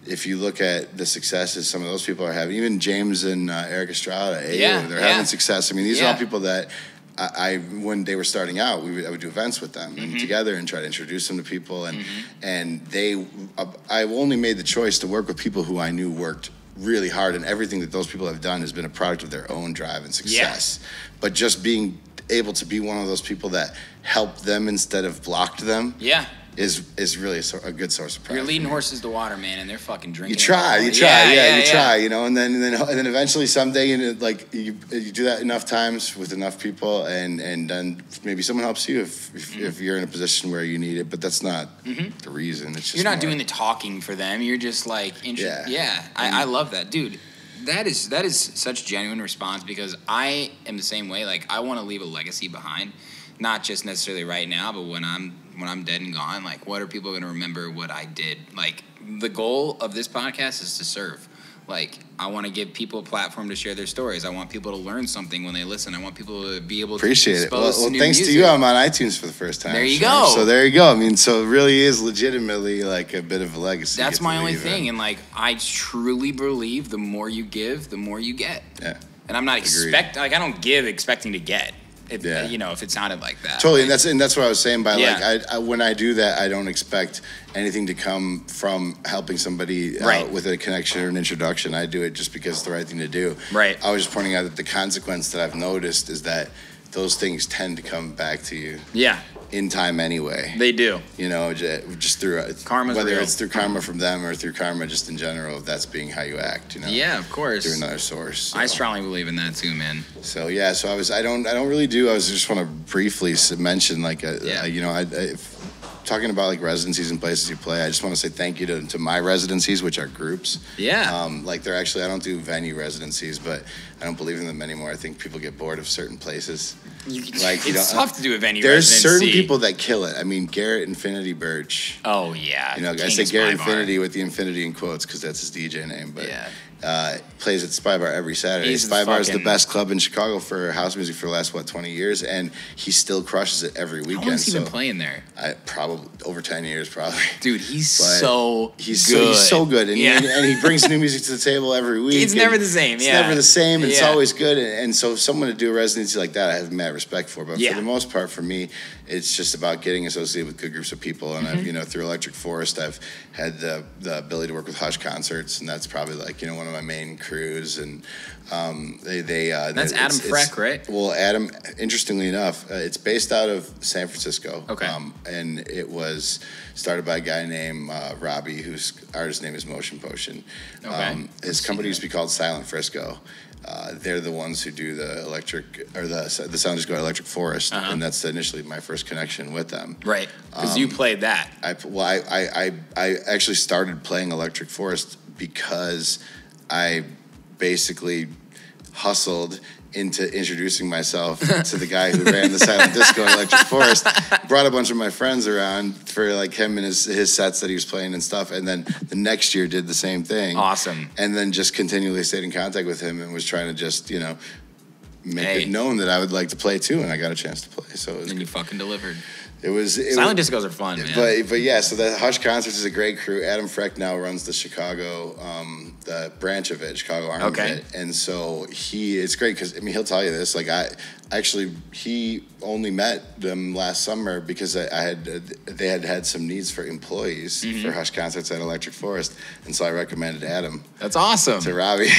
if you look at the successes some of those people are having, even James and Eric Estrada, they're having success. I mean, these are all people that I when they were starting out, I would do events with them and together and try to introduce them to people. And I only made the choice to work with people who I knew worked really hard, and everything that those people have done has been a product of their own drive and success. But just being able to be one of those people that helped them instead of blocked them is really a good source of pride. You're leading horses to water, man, and they're fucking drinking. You try, you try, and then eventually someday, you do that enough times with enough people, and then maybe someone helps you if you're in a position where you need it. But that's not the reason. It's just you're not doing the talking for them. You're just like, I love that, dude. That is such genuine response, because I am the same way. Like, I want to leave a legacy behind, not just necessarily right now, but when I'm dead and gone, like, what are people going to remember what I did? Like, the goal of this podcast is to serve. Like, I want to give people a platform to share their stories. I want people to learn something when they listen. I want people to be able to expose well, new thanks music. to you, I'm on iTunes for the first time. There you go. So there you go. I mean, so it really is legitimately like a bit of a legacy. That's my only thing. And, like, I truly believe the more you give, the more you get. Yeah. And I'm not I don't give expecting to get. If it sounded like that. Totally, and that's what I was saying by I when I do that, I don't expect anything to come from helping somebody out with a connection or an introduction. I do it just because it's the right thing to do. Right. I was just pointing out that the consequence that I've noticed is that those things tend to come back to you. Yeah. In time anyway. They do. Just through karma's whether real. It's through karma from them or through karma just in general, that's being how you act, Yeah, of course. Through another source. So. I strongly believe in that too, man. So I don't really do. I just want to briefly mention talking about like residencies and places you play. I just want to say thank you to my residencies, which are groups. Yeah. They're actually, I don't do venue residencies, but I don't believe in them anymore. I think people get bored of certain places. It's tough to do a venue there's residency. There's certain people that kill it. I mean, Garrett Infinity Birch. Oh, yeah. I say Garrett Infinity with the Infinity in quotes because that's his DJ name, but plays at Spy Bar every Saturday. Spy Bar is the best club in Chicago for house music for the last 20 years, and he still crushes it every weekend. How long has he been playing there? Probably over 10 years, probably. Dude, he's so good. He's so good, and he brings new music to the table every week. It's never the same. It's never the same. It's always good, and so someone to do a residency like that, I have mad respect for. But for the most part, for me, it's just about getting associated with good groups of people. And I've through Electric Forest, I've had the ability to work with Hush concerts, and that's probably one one of my main crews, and that's Adam Freck, right? Well, Adam, interestingly enough, it's based out of San Francisco. Okay. And it was started by a guy named Robbie, whose artist name is Motion Potion. Okay. His company used to be called Silent Frisco. They're the ones who do the electric, or the Sound Disco Electric Forest, and that's initially my first connection with them. Right, because you played that. I actually started playing Electric Forest because I basically hustled into introducing myself to the guy who ran the Silent Disco Electric Forest, brought a bunch of my friends around for like him and his sets that he was playing and stuff, and then the next year did the same thing. Awesome. And then just continually stayed in contact with him and was trying to just, make it known that I would like to play too, and I got a chance to play. So it was and you fucking delivered. Silent discos are fun, man. But yeah, so the Hush Concerts is a great crew. Adam Freck now runs the Chicago, the branch of it, Chicago Arm of it. And so it's great because, he'll tell you this. Like, he only met them last summer because they had some needs for employees for Hush Concerts at Electric Forest. And so I recommended Adam. That's awesome. To Robbie.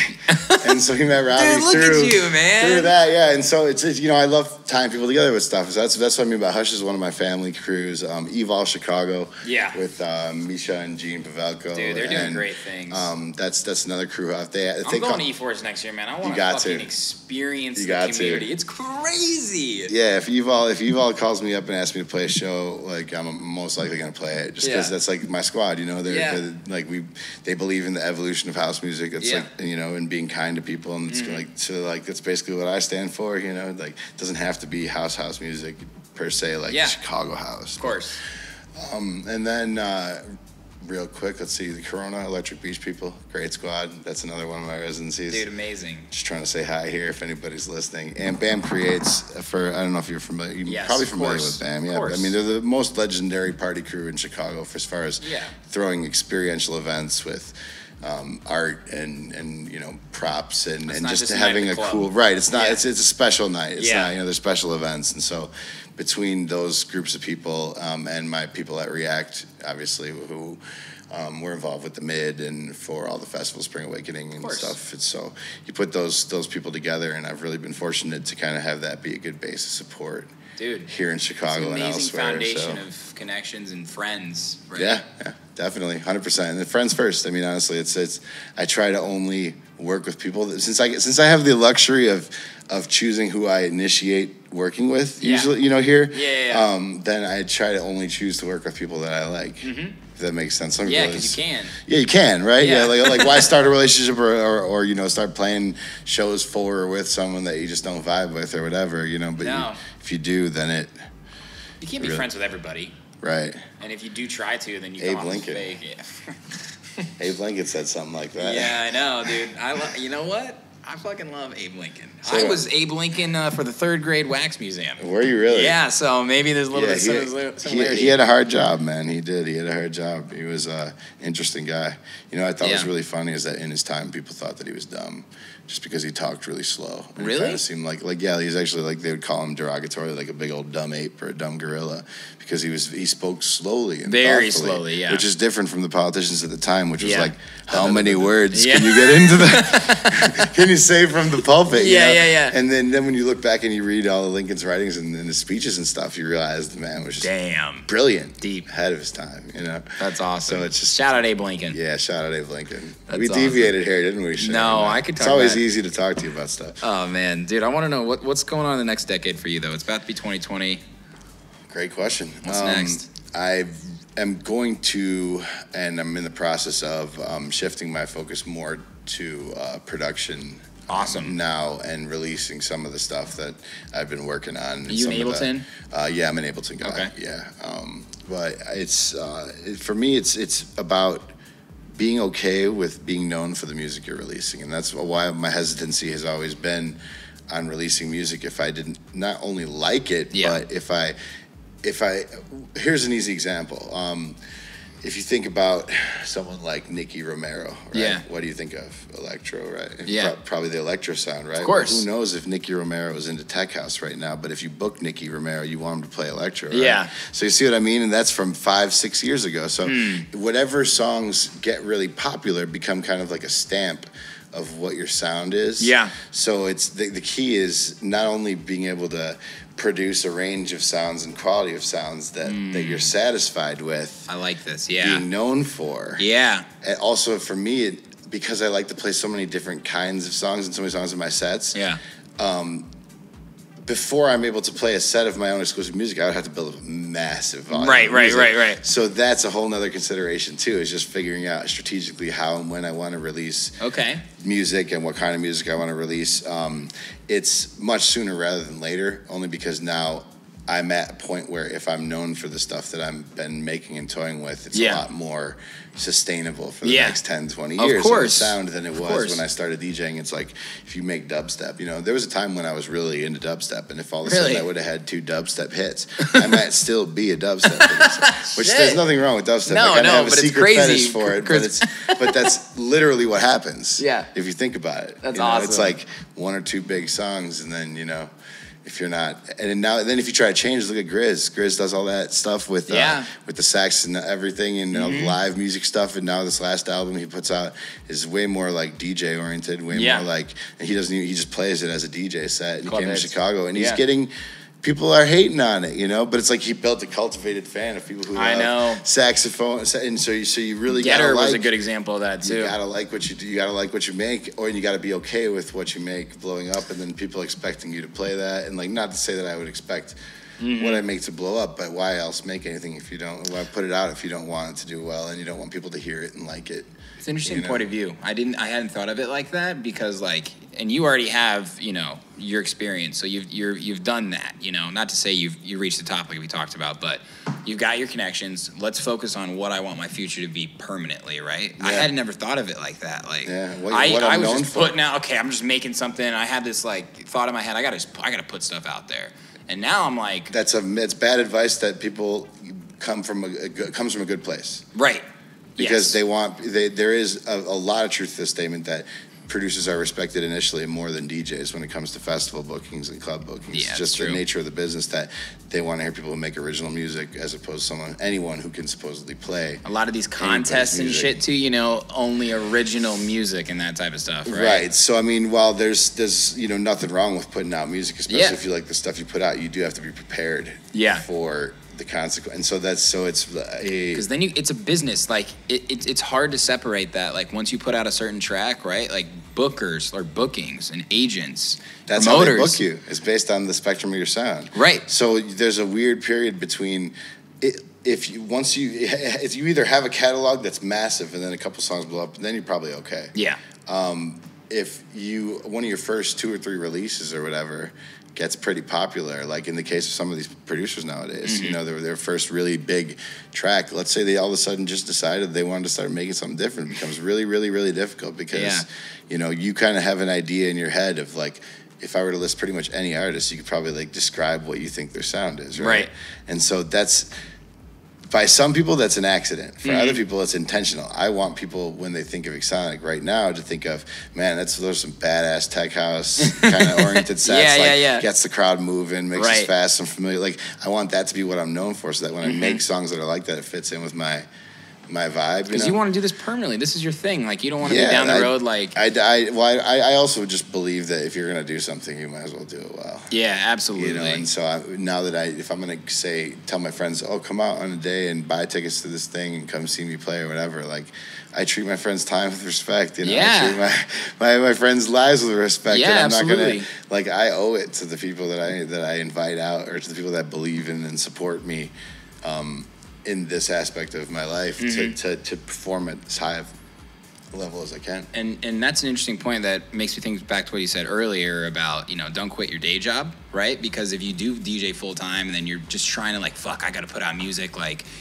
And so he met Robbie Dude, look at you, man. Through that, yeah. And so it's I love tying people together with stuff. So that's what I mean by Hush is one of my family crews. Evol Chicago. Yeah. With Misha and Gene Pavelko. Dude, they're doing great things. That's another crew out there. I'm going to E-Force next year, man. I want to fucking experience the community. It's crazy. Yeah, if Evol calls me up and asks me to play a show, like I'm most likely going to play it, just because that's like my squad. They're like they believe in the evolution of house music. It's like and being kind to people, and it's that's basically what I stand for. Like it doesn't have to be house music per se, like Chicago house. Of course. And then. Real quick, let's see, the Corona Electric Beach People, great squad. That's another one of my residencies. Dude, amazing. Just trying to say hi here if anybody's listening. And BAM Creates, I don't know if you're familiar, you're probably familiar with BAM. Yeah, they're the most legendary party crew in Chicago as far as throwing experiential events with art and props and just having a cool It's not it's a special night. It's not there's special events, and so between those groups of people and my people at React, obviously, who were involved with the Mid and for all the festivals, Spring Awakening and stuff. It's so you put those people together, and I've really been fortunate to kind of have that be a good base of support. Dude, here in Chicago and elsewhere. Amazing foundation of connections and friends. Right? Yeah, definitely, 100%. And the friends first. Honestly, it's. I try to only work with people that, since I have the luxury of choosing who I initiate working with. Usually, here. Then I try to only choose to work with people that I like. Mm-hmm. If that makes sense. Because you can. Yeah, you can, right? Yeah, like why start a relationship or start playing shows for or with someone that you just don't vibe with or whatever, But if you do, then you can't be friends with everybody. Right. And if you do try to, then you come off as fake. Yeah. Abe Lincoln said something like that. Yeah, I know, dude. You know what? I fucking love Abe Lincoln. So, I was Abe Lincoln for the 3rd grade wax museum. Were you really? Yeah, so maybe there's a little bit of similarity. He had a hard job, man. He did. He had a hard job. He was an interesting guy. I thought was really funny is that in his time, people thought that he was dumb just because he talked really slow. And really? It kind of seemed like he's actually like they would call him derogatorily, like a big old dumb ape or a dumb gorilla, because he spoke slowly and very slowly, which is different from the politicians at the time, which was like, how many words can you get into that? Can you say from the pulpit? Yeah. And then when you look back and you read all of Lincoln's writings and his speeches and stuff, you realize the man was just brilliant, deep, ahead of his time. That's awesome. So it's just shout out Abe Lincoln. Yeah, shout out Abe Lincoln. We deviated here, didn't we? No, I could talk. It's always easy to talk to you about stuff. Oh man, dude, I want to know what's going on in the next decade for you though. It's about to be 2020. Great question. What's next? I am going to, and I'm in the process of shifting my focus more to production. Awesome. Now and releasing some of the stuff that I've been working on. Are you in Ableton? Yeah, I'm an Ableton guy. Okay. Yeah, but it's for me, it's about being okay with being known for the music you're releasing, and that's why my hesitancy has always been on releasing music if I didn't not only like it, but if I here's an easy example. If you think about someone like Nicky Romero, right? Yeah. What do you think of? Electro, right? Yeah. Probably the electro sound, right? Of course. Well, who knows if Nicky Romero is into tech house right now, but if you book Nicky Romero, you want him to play electro, right? Yeah. So you see what I mean? And that's from 5-6 years ago. So whatever songs get really popular become kind of like a stamp of what your sound is. Yeah. So it's the key is not only being able to produce a range of sounds and quality of sounds that you're satisfied with. I like this. Yeah. Being known for. Yeah. And also for me, because I like to play so many different kinds of songs and so many songs in my sets. Yeah. Before I'm able to play a set of my own exclusive music, I would have to build a massive volume. Right. So that's a whole nother consideration too, is just figuring out strategically how and when I want to release music and what kind of music I want to release. It's much sooner rather than later, only because now I'm at a point where if I'm known for the stuff that I've been making and toying with, it's a lot more sustainable for the next 10, 20 years of the sound than it was when I started DJing. It's like, if you make dubstep, there was a time when I was really into dubstep, and if all of a sudden I would have had 2 dubstep hits, I might still be a dubstep producer, which there's nothing wrong with dubstep. No, I have a secret crazy fetish for it, but that's literally what happens. Yeah. If you think about it. That's awesome. It's like 1 or 2 big songs, and then, if you're not, and then if you try to change, look at Grizz. Grizz does all that stuff with the sax and everything, and all the live music stuff. And now this last album he puts out is way more like DJ oriented, way more like, and he just plays it as a DJ set. And he came to Chicago, and he's getting. People are hating on it, but it's like he built a cultivated fan of people who love saxophone, and so you really Getter was a good example of that too. You gotta like what you do. You gotta like what you make, or you gotta be okay with what you make blowing up, and then people expecting you to play that. And like, not to say that I would expect what I make to blow up, but why else make anything if you don't? Why put it out if you don't want it to do well and you don't want people to hear it and like it? It's an interesting point of view. I hadn't thought of it like that, because and you already have, your experience. So you've done that, not to say you reached the top like we talked about, but you've got your connections. Let's focus on what I want my future to be permanently, right? Yeah. I had never thought of it like that. What I was just putting out, okay, I'm just making something. I had this thought in my head, I gotta put stuff out there. And now I'm like, it's bad advice that people comes from a good place. Right. Because there is a lot of truth to the statement that producers are respected initially more than DJs when it comes to festival bookings and club bookings. Yeah, it's just the nature of the business that they want to hear people who make original music as opposed to anyone who can supposedly play. A lot of these contests and shit too, only original music and that type of stuff, right? Right. So I mean, while there's nothing wrong with putting out music, especially if you like the stuff you put out, you do have to be prepared for the consequence. And so it's because then it's a business. It's hard to separate that. Like, once you put out a certain track, right? Like, bookers or bookings and agents, that's promoters, how they book you. It's based on the spectrum of your sound, right? So there's a weird period between if you either have a catalog that's massive and then a couple songs blow up, then you're probably okay. Yeah. If one of your first 2 or 3 releases or whatever gets pretty popular, like in the case of some of these producers nowadays, their first really big track, let's say they all of a sudden just decided they wanted to start making something different, it becomes really, really, really difficult because, you kind of have an idea in your head of like, if I were to list pretty much any artist, you could probably describe what you think their sound is, right? And so that's, by some people, that's an accident. For other people, it's intentional. I want people, when they think of Xonic right now, to think of, man, those are some badass tech house kind of oriented sets. Gets the crowd moving, makes us fast and familiar. Like, I want that to be what I'm known for, so that when I make songs that are like that, it fits in with my vibe. Because you want to do this permanently. This is your thing. Like, you don't want to be down the road like... I also just believe that if you're going to do something, you might as well do it well. Yeah, absolutely. And so now that if I'm going to tell my friends, oh, come out on a day and buy tickets to this thing and come see me play or whatever, like, I treat my friends' time with respect. I treat my friends' lives with respect. Yeah, and I'm absolutely. not going to, I owe it to the people that I invite out, or to the people that believe in and support me, in this aspect of my life, to perform at as high a level as I can. And that's an interesting point that makes me think back to what you said earlier about, don't quit your day job, right? Because if you do DJ full time and then you're just trying to fuck, I got to put out music,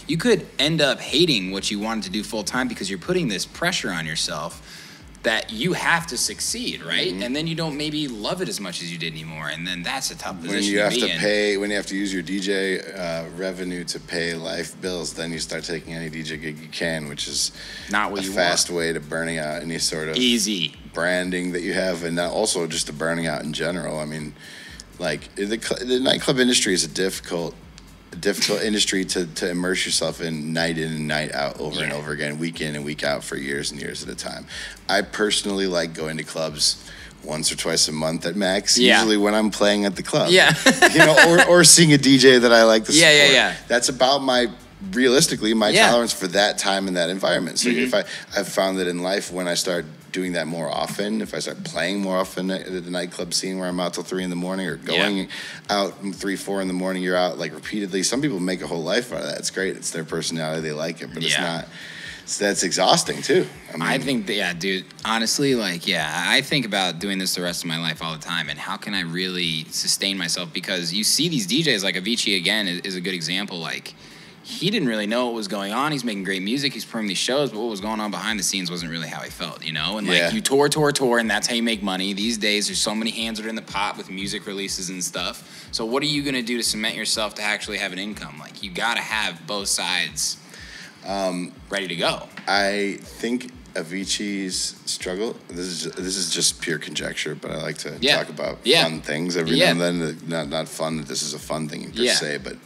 you could end up hating what you wanted to do full time because you're putting this pressure on yourself that you have to succeed, right? And then you don't maybe love it as much as you did anymore, and then that's a tough position to be in. When you have to use your DJ revenue to pay life bills, then you start taking any DJ gig you can, which is not what a fast way to burning out any sort of easy branding that you have, and also just to burning out in general. I mean, the nightclub industry is a difficult difficult industry to immerse yourself in and night out over and over again, week in and week out for years and years at a time. I personally like going to clubs once or twice a month at max, usually when I'm playing at the club. Yeah. or seeing a DJ that I like to support. Yeah. That's about my tolerance for that time and that environment. So if I've found that in life, when I start doing that more often, if I start playing more often at the nightclub scene where I'm out till 3 a.m, or going out 3, 4 in the morning, you're out like repeatedly. Some people make a whole life out of that. It's great. It's their personality. They like it, but it's not. So that's exhausting too. I think that, dude, honestly, I think about doing this the rest of my life all the time, and how can I really sustain myself? Because you see these DJs, like Avicii again is a good example. Like, he didn't really know what was going on. He's making great music. He's performing these shows, but what was going on behind the scenes wasn't really how he felt, And you tour, and that's how you make money. These days, there's so many hands that are in the pot with music releases and stuff. So what are you going to do to cement yourself to actually have an income? Like, you got to have both sides ready to go. I think Avicii's struggle, this is just pure conjecture, but I like to talk about fun things every now and then. Not fun that this is a fun thing per se, but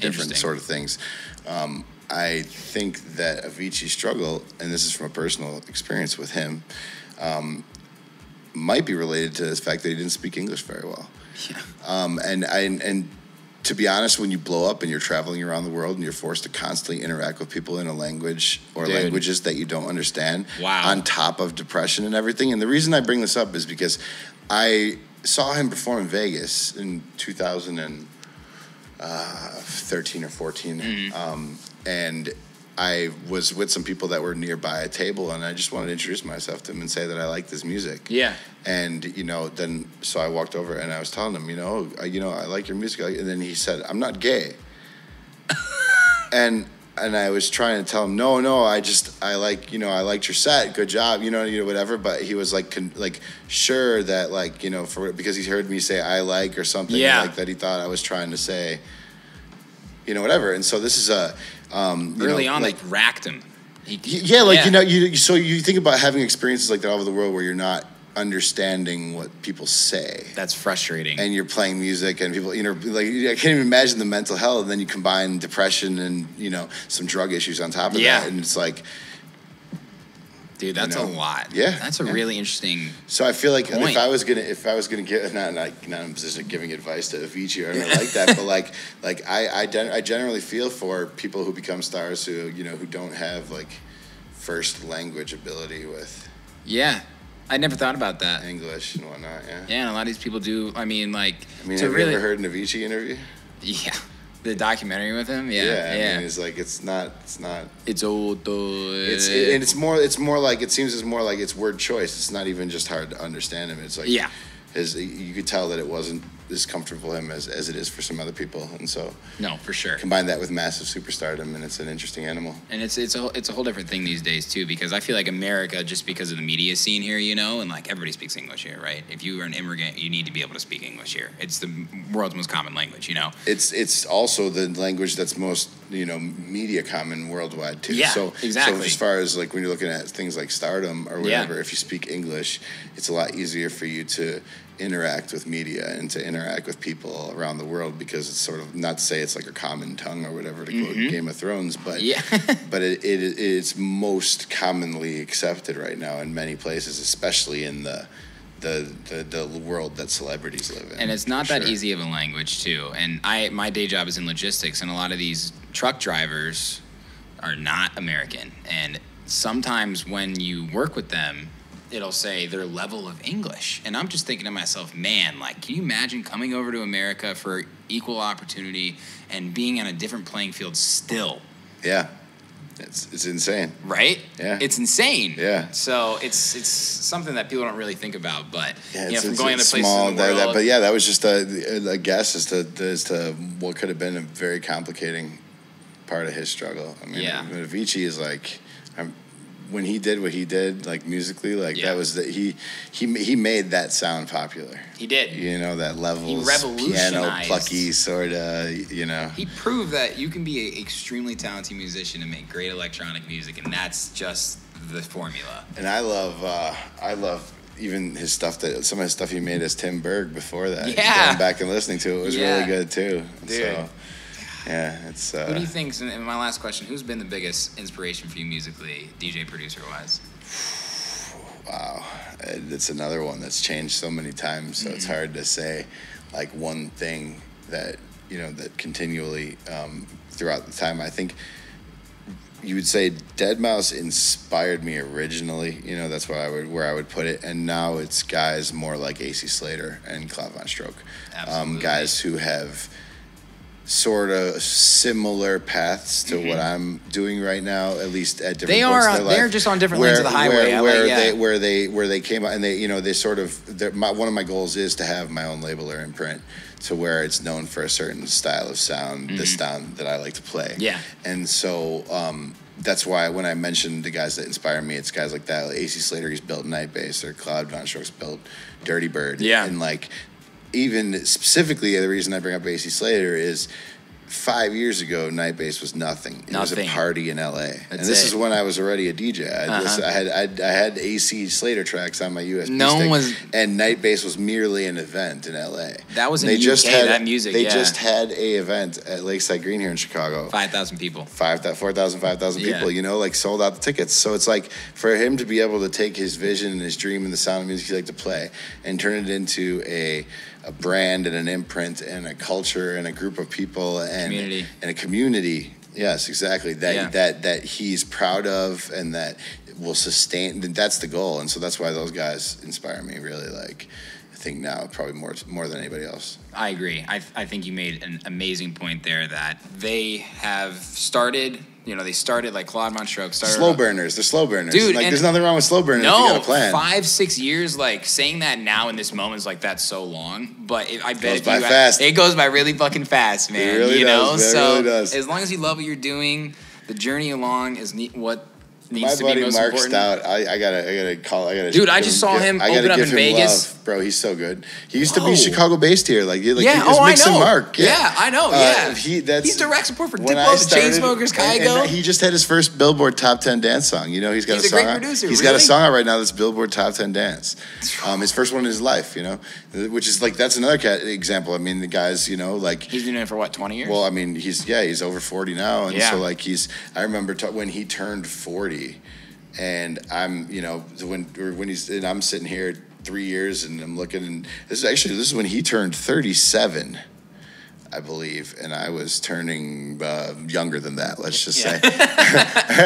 different sort of things. I think that Avicii's struggle, and this is from a personal experience with him, might be related to the fact that he didn't speak English very well. And to be honest, when you blow up and you're traveling around the world and you're forced to constantly interact with people in a language or languages that you don't understand, on top of depression and everything. And the reason I bring this up is because I saw him perform in Vegas in 2013 or 14. And I was with some people that were nearby a table, and I just wanted to introduce myself to him and say that I liked his music. Yeah. And, then, so I walked over and I was telling him, I like your music. And then he said, I'm not gay. and I was trying to tell him, no, I liked your set. Good job, whatever. But he was sure that because he heard me say I like or something like that, he thought I was trying to say, whatever. And so this is early on, racked him. So you think about having experiences like that all over the world where you're not understanding what people say. That's frustrating. And you're playing music and people, I can't even imagine the mental health. And then you combine depression and, some drug issues on top of that. And it's like, dude, that's a lot. Yeah. That's a really interesting So I feel like point. if I was gonna give, not in a position of giving advice to Avicii or anything like that, but I generally feel for people who become stars who don't have first language ability with. Yeah. I never thought about that. English and whatnot, yeah. Yeah, and a lot of these people do. Have you ever heard an Avicii interview? Yeah. The documentary with him, I mean, it's not. It's old though. It's more like it seems it's word choice. It's not even just hard to understand him. It's you could tell that it wasn't as comfortable him as it is for some other people, and so for sure. Combine that with massive superstardom, and it's an interesting animal. And it's a whole different thing these days too, because I feel like America, just because of the media scene here, and everybody speaks English here, right? If you are an immigrant, you need to be able to speak English here. It's the world's most common language, It's also the language that's most media common worldwide too. Yeah, so, exactly. So as far as when you're looking at things like stardom or whatever, if you speak English, it's a lot easier for you to interact with media and to interact with people around the world, because it's sort of, not to say it's like a common tongue or whatever to quote Game of Thrones, but but it's most commonly accepted right now in many places, especially in the world that celebrities live in. And it's not that easy of a language too. And my day job is in logistics, and a lot of these truck drivers are not American, and sometimes when you work with them, it'll say their level of English. And I'm just thinking to myself, man, can you imagine coming over to America for equal opportunity and being on a different playing field still? Yeah. It's insane. Right? Yeah. It's insane. Yeah. So it's something that people don't really think about, but from going other places in the world. But that was just a guess as to what could have been a very complicating part of his struggle. I mean, Avicii is when he did what he did, musically, that was he made that sound popular. He did. That levels, piano, plucky sort of, He proved that you can be an extremely talented musician and make great electronic music, and that's just the formula. And I love even his stuff, some of his stuff he made as Tim Berg before that. Yeah. Going back and listening to it was really good too. Dude. So, Yeah, it's. Who do you think? And my last question: who's been the biggest inspiration for you musically, DJ producer wise? Wow, it's another one that's changed so many times. So it's hard to say, like one thing that that continually throughout the time. I think you would say Deadmau5 inspired me originally. That's where I would put it. And now it's guys more like AC Slater and Cloud Von Stroke, guys who have sort of similar paths to what I'm doing right now, at least at different points in their life. They're just on different lanes of the highway. Where they came out and they sort of one of my goals is to have my own label or imprint, to where it's known for a certain style of sound, the sound that I like to play. Yeah. And so that's why when I mentioned the guys that inspire me, it's guys like that. Like AC Slater, he's built Night Bass, or Cloud Von Stroke's built Dirty Bird. Yeah. And like, even specifically, the reason I bring up AC Slater is 5 years ago, Night Bass was nothing. It was a party in LA. And this is when I was already a DJ. I had AC Slater tracks on my USB stick. And Night Bass was merely an event in LA. That was in the UK, that music, They just had a event at Lakeside Green here in Chicago. 5,000 people. 4,000, 5,000 people, like sold out the tickets. So it's like, for him to be able to take his vision and his dream and the sound of music he liked to play and turn it into a brand and an imprint and a culture and a group of people and a community. Yes, exactly. That he's proud of and that will sustain. That's the goal, and so that's why those guys inspire me. Really, like, I think now probably more than anybody else. I agree. I think you made an amazing point there that they have started. They started like Claude Von Stroke. Slow burners. They're slow burners. Dude, like, there's nothing wrong with slow burners if you got a plan. 5-6 years, like, saying that now in this moment is like, that's so long. But I bet it goes by really fucking fast, man. It really does. So it really does. As long as you love what you're doing, the journey along is what needs My to buddy be most Mark important. Stout, I gotta call. Dude, I just saw him open up in Vegas. Love, bro, he's so good. He used to be Chicago based here, I know. Mark. Yeah, I know. Yeah, he's direct support for Diplo, the Chainsmokers, Kygo. And he just had his first Billboard Top 10 dance song. He's got a great producer. He's got a song out right now that's Billboard Top 10 dance. His first one in his life. Which is like, that's another example. I mean, the guys, like, he's been doing it for what, 20 years? Well, I mean, he's over 40 now, and so like I remember when he turned 40. And I'm, when I'm sitting here 3 years and I'm looking, and this is when he turned 37, I believe, and I was turning younger than that. Let's just say.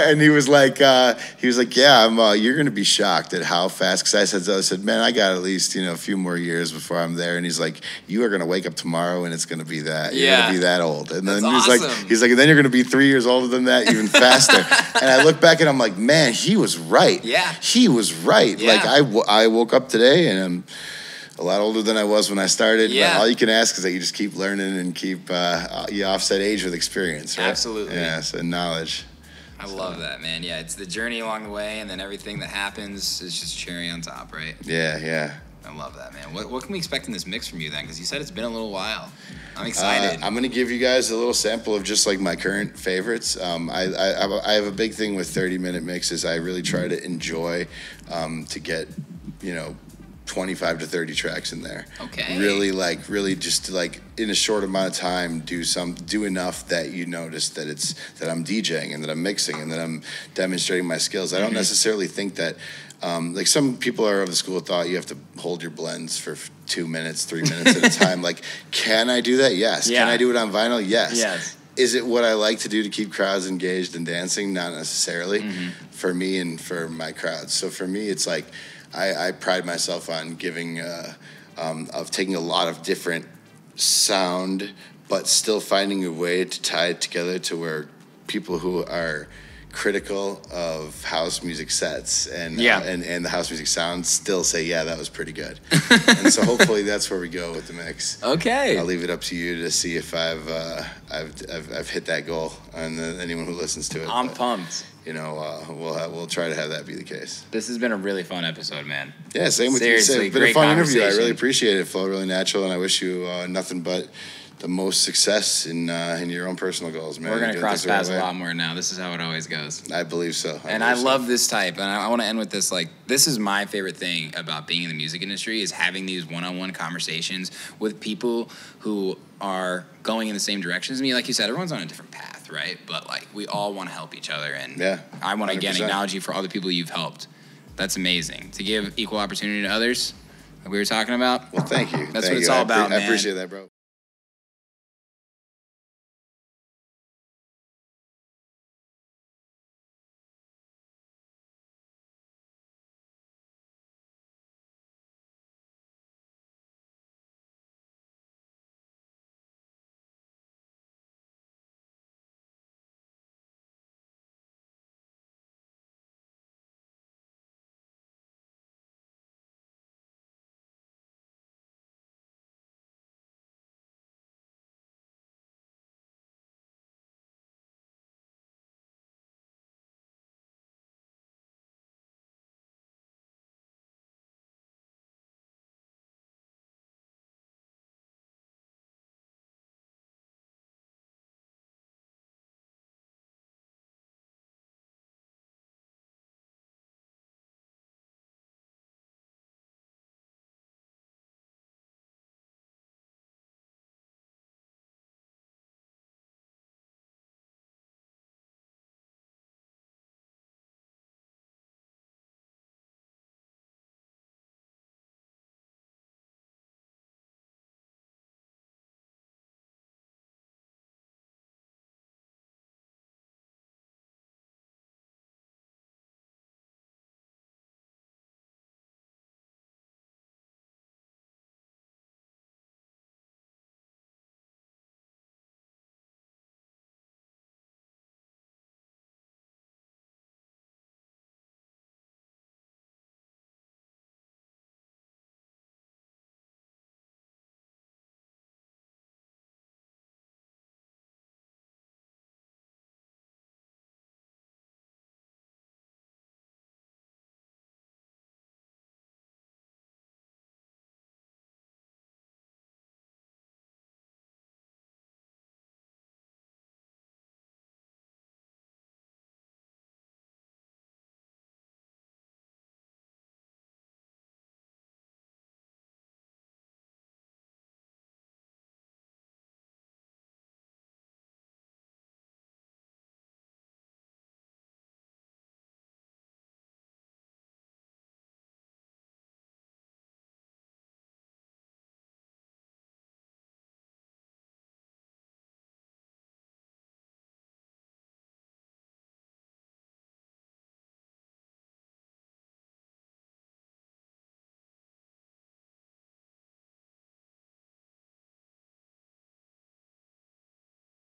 And he was like, yeah, you're gonna be shocked at how fast. Because I said, man, I got at least a few more years before I'm there. And he's like, you are gonna wake up tomorrow and it's gonna be that. You're gonna be that old. And then he's like, and then you're gonna be 3 years older than that, even faster. And I look back and I'm like, man, he was right. Yeah, he was right. Yeah. Like I woke up today and I'm a lot older than I was when I started. Yeah. But all you can ask is that you just keep learning and keep you offset age with experience, right? Absolutely. Yes, and knowledge. I love that, man. Yeah, it's the journey along the way, and then everything that happens is just cherry on top, right? Yeah. I love that, man. What can we expect in this mix from you then? Because you said it's been a little while. I'm excited. I'm going to give you guys a little sample of just like my current favorites. I have a big thing with 30-minute mixes. I really try to enjoy to get, 25 to 30 tracks in there. Okay. Really just like in a short amount of time do enough that you notice that I'm DJing and that I'm mixing and that I'm demonstrating my skills. I don't necessarily think that like some people are of the school of thought you have to hold your blends for 2 minutes, 3 minutes at a time. Like, can I do that? Yes. Yeah. Can I do it on vinyl? Yes. Is it what I like to do to keep crowds engaged and dancing? Not necessarily for me and for my crowds. So for me, it's like I pride myself on giving of taking a lot of different sound, but still finding a way to tie it together to where people who are critical of house music sets and the house music sound still say, yeah, that was pretty good. And so hopefully that's where we go with the mix. Okay. I'll leave it up to you to see if I've hit that goal and anyone who listens to it. I'm pumped. We'll try to have that be the case. This has been a really fun episode, man. Yeah, same with you. It's been a fun interview. I really appreciate it. It flowed really natural, and I wish you nothing but the most success in your own personal goals, man. We're going to cross paths a lot more now. This is how it always goes. I believe so. I love this type, and I want to end with this. Like, this is my favorite thing about being in the music industry, is having these one-on-one conversations with people who are going in the same direction as me. Like you said, everyone's on a different path, right? But, like, we all want to help each other, and I want to, again, acknowledge you for all the people you've helped. That's amazing. To give equal opportunity to others, like we were talking about. Well, thank you. That's what it's all about, man. I appreciate that, bro.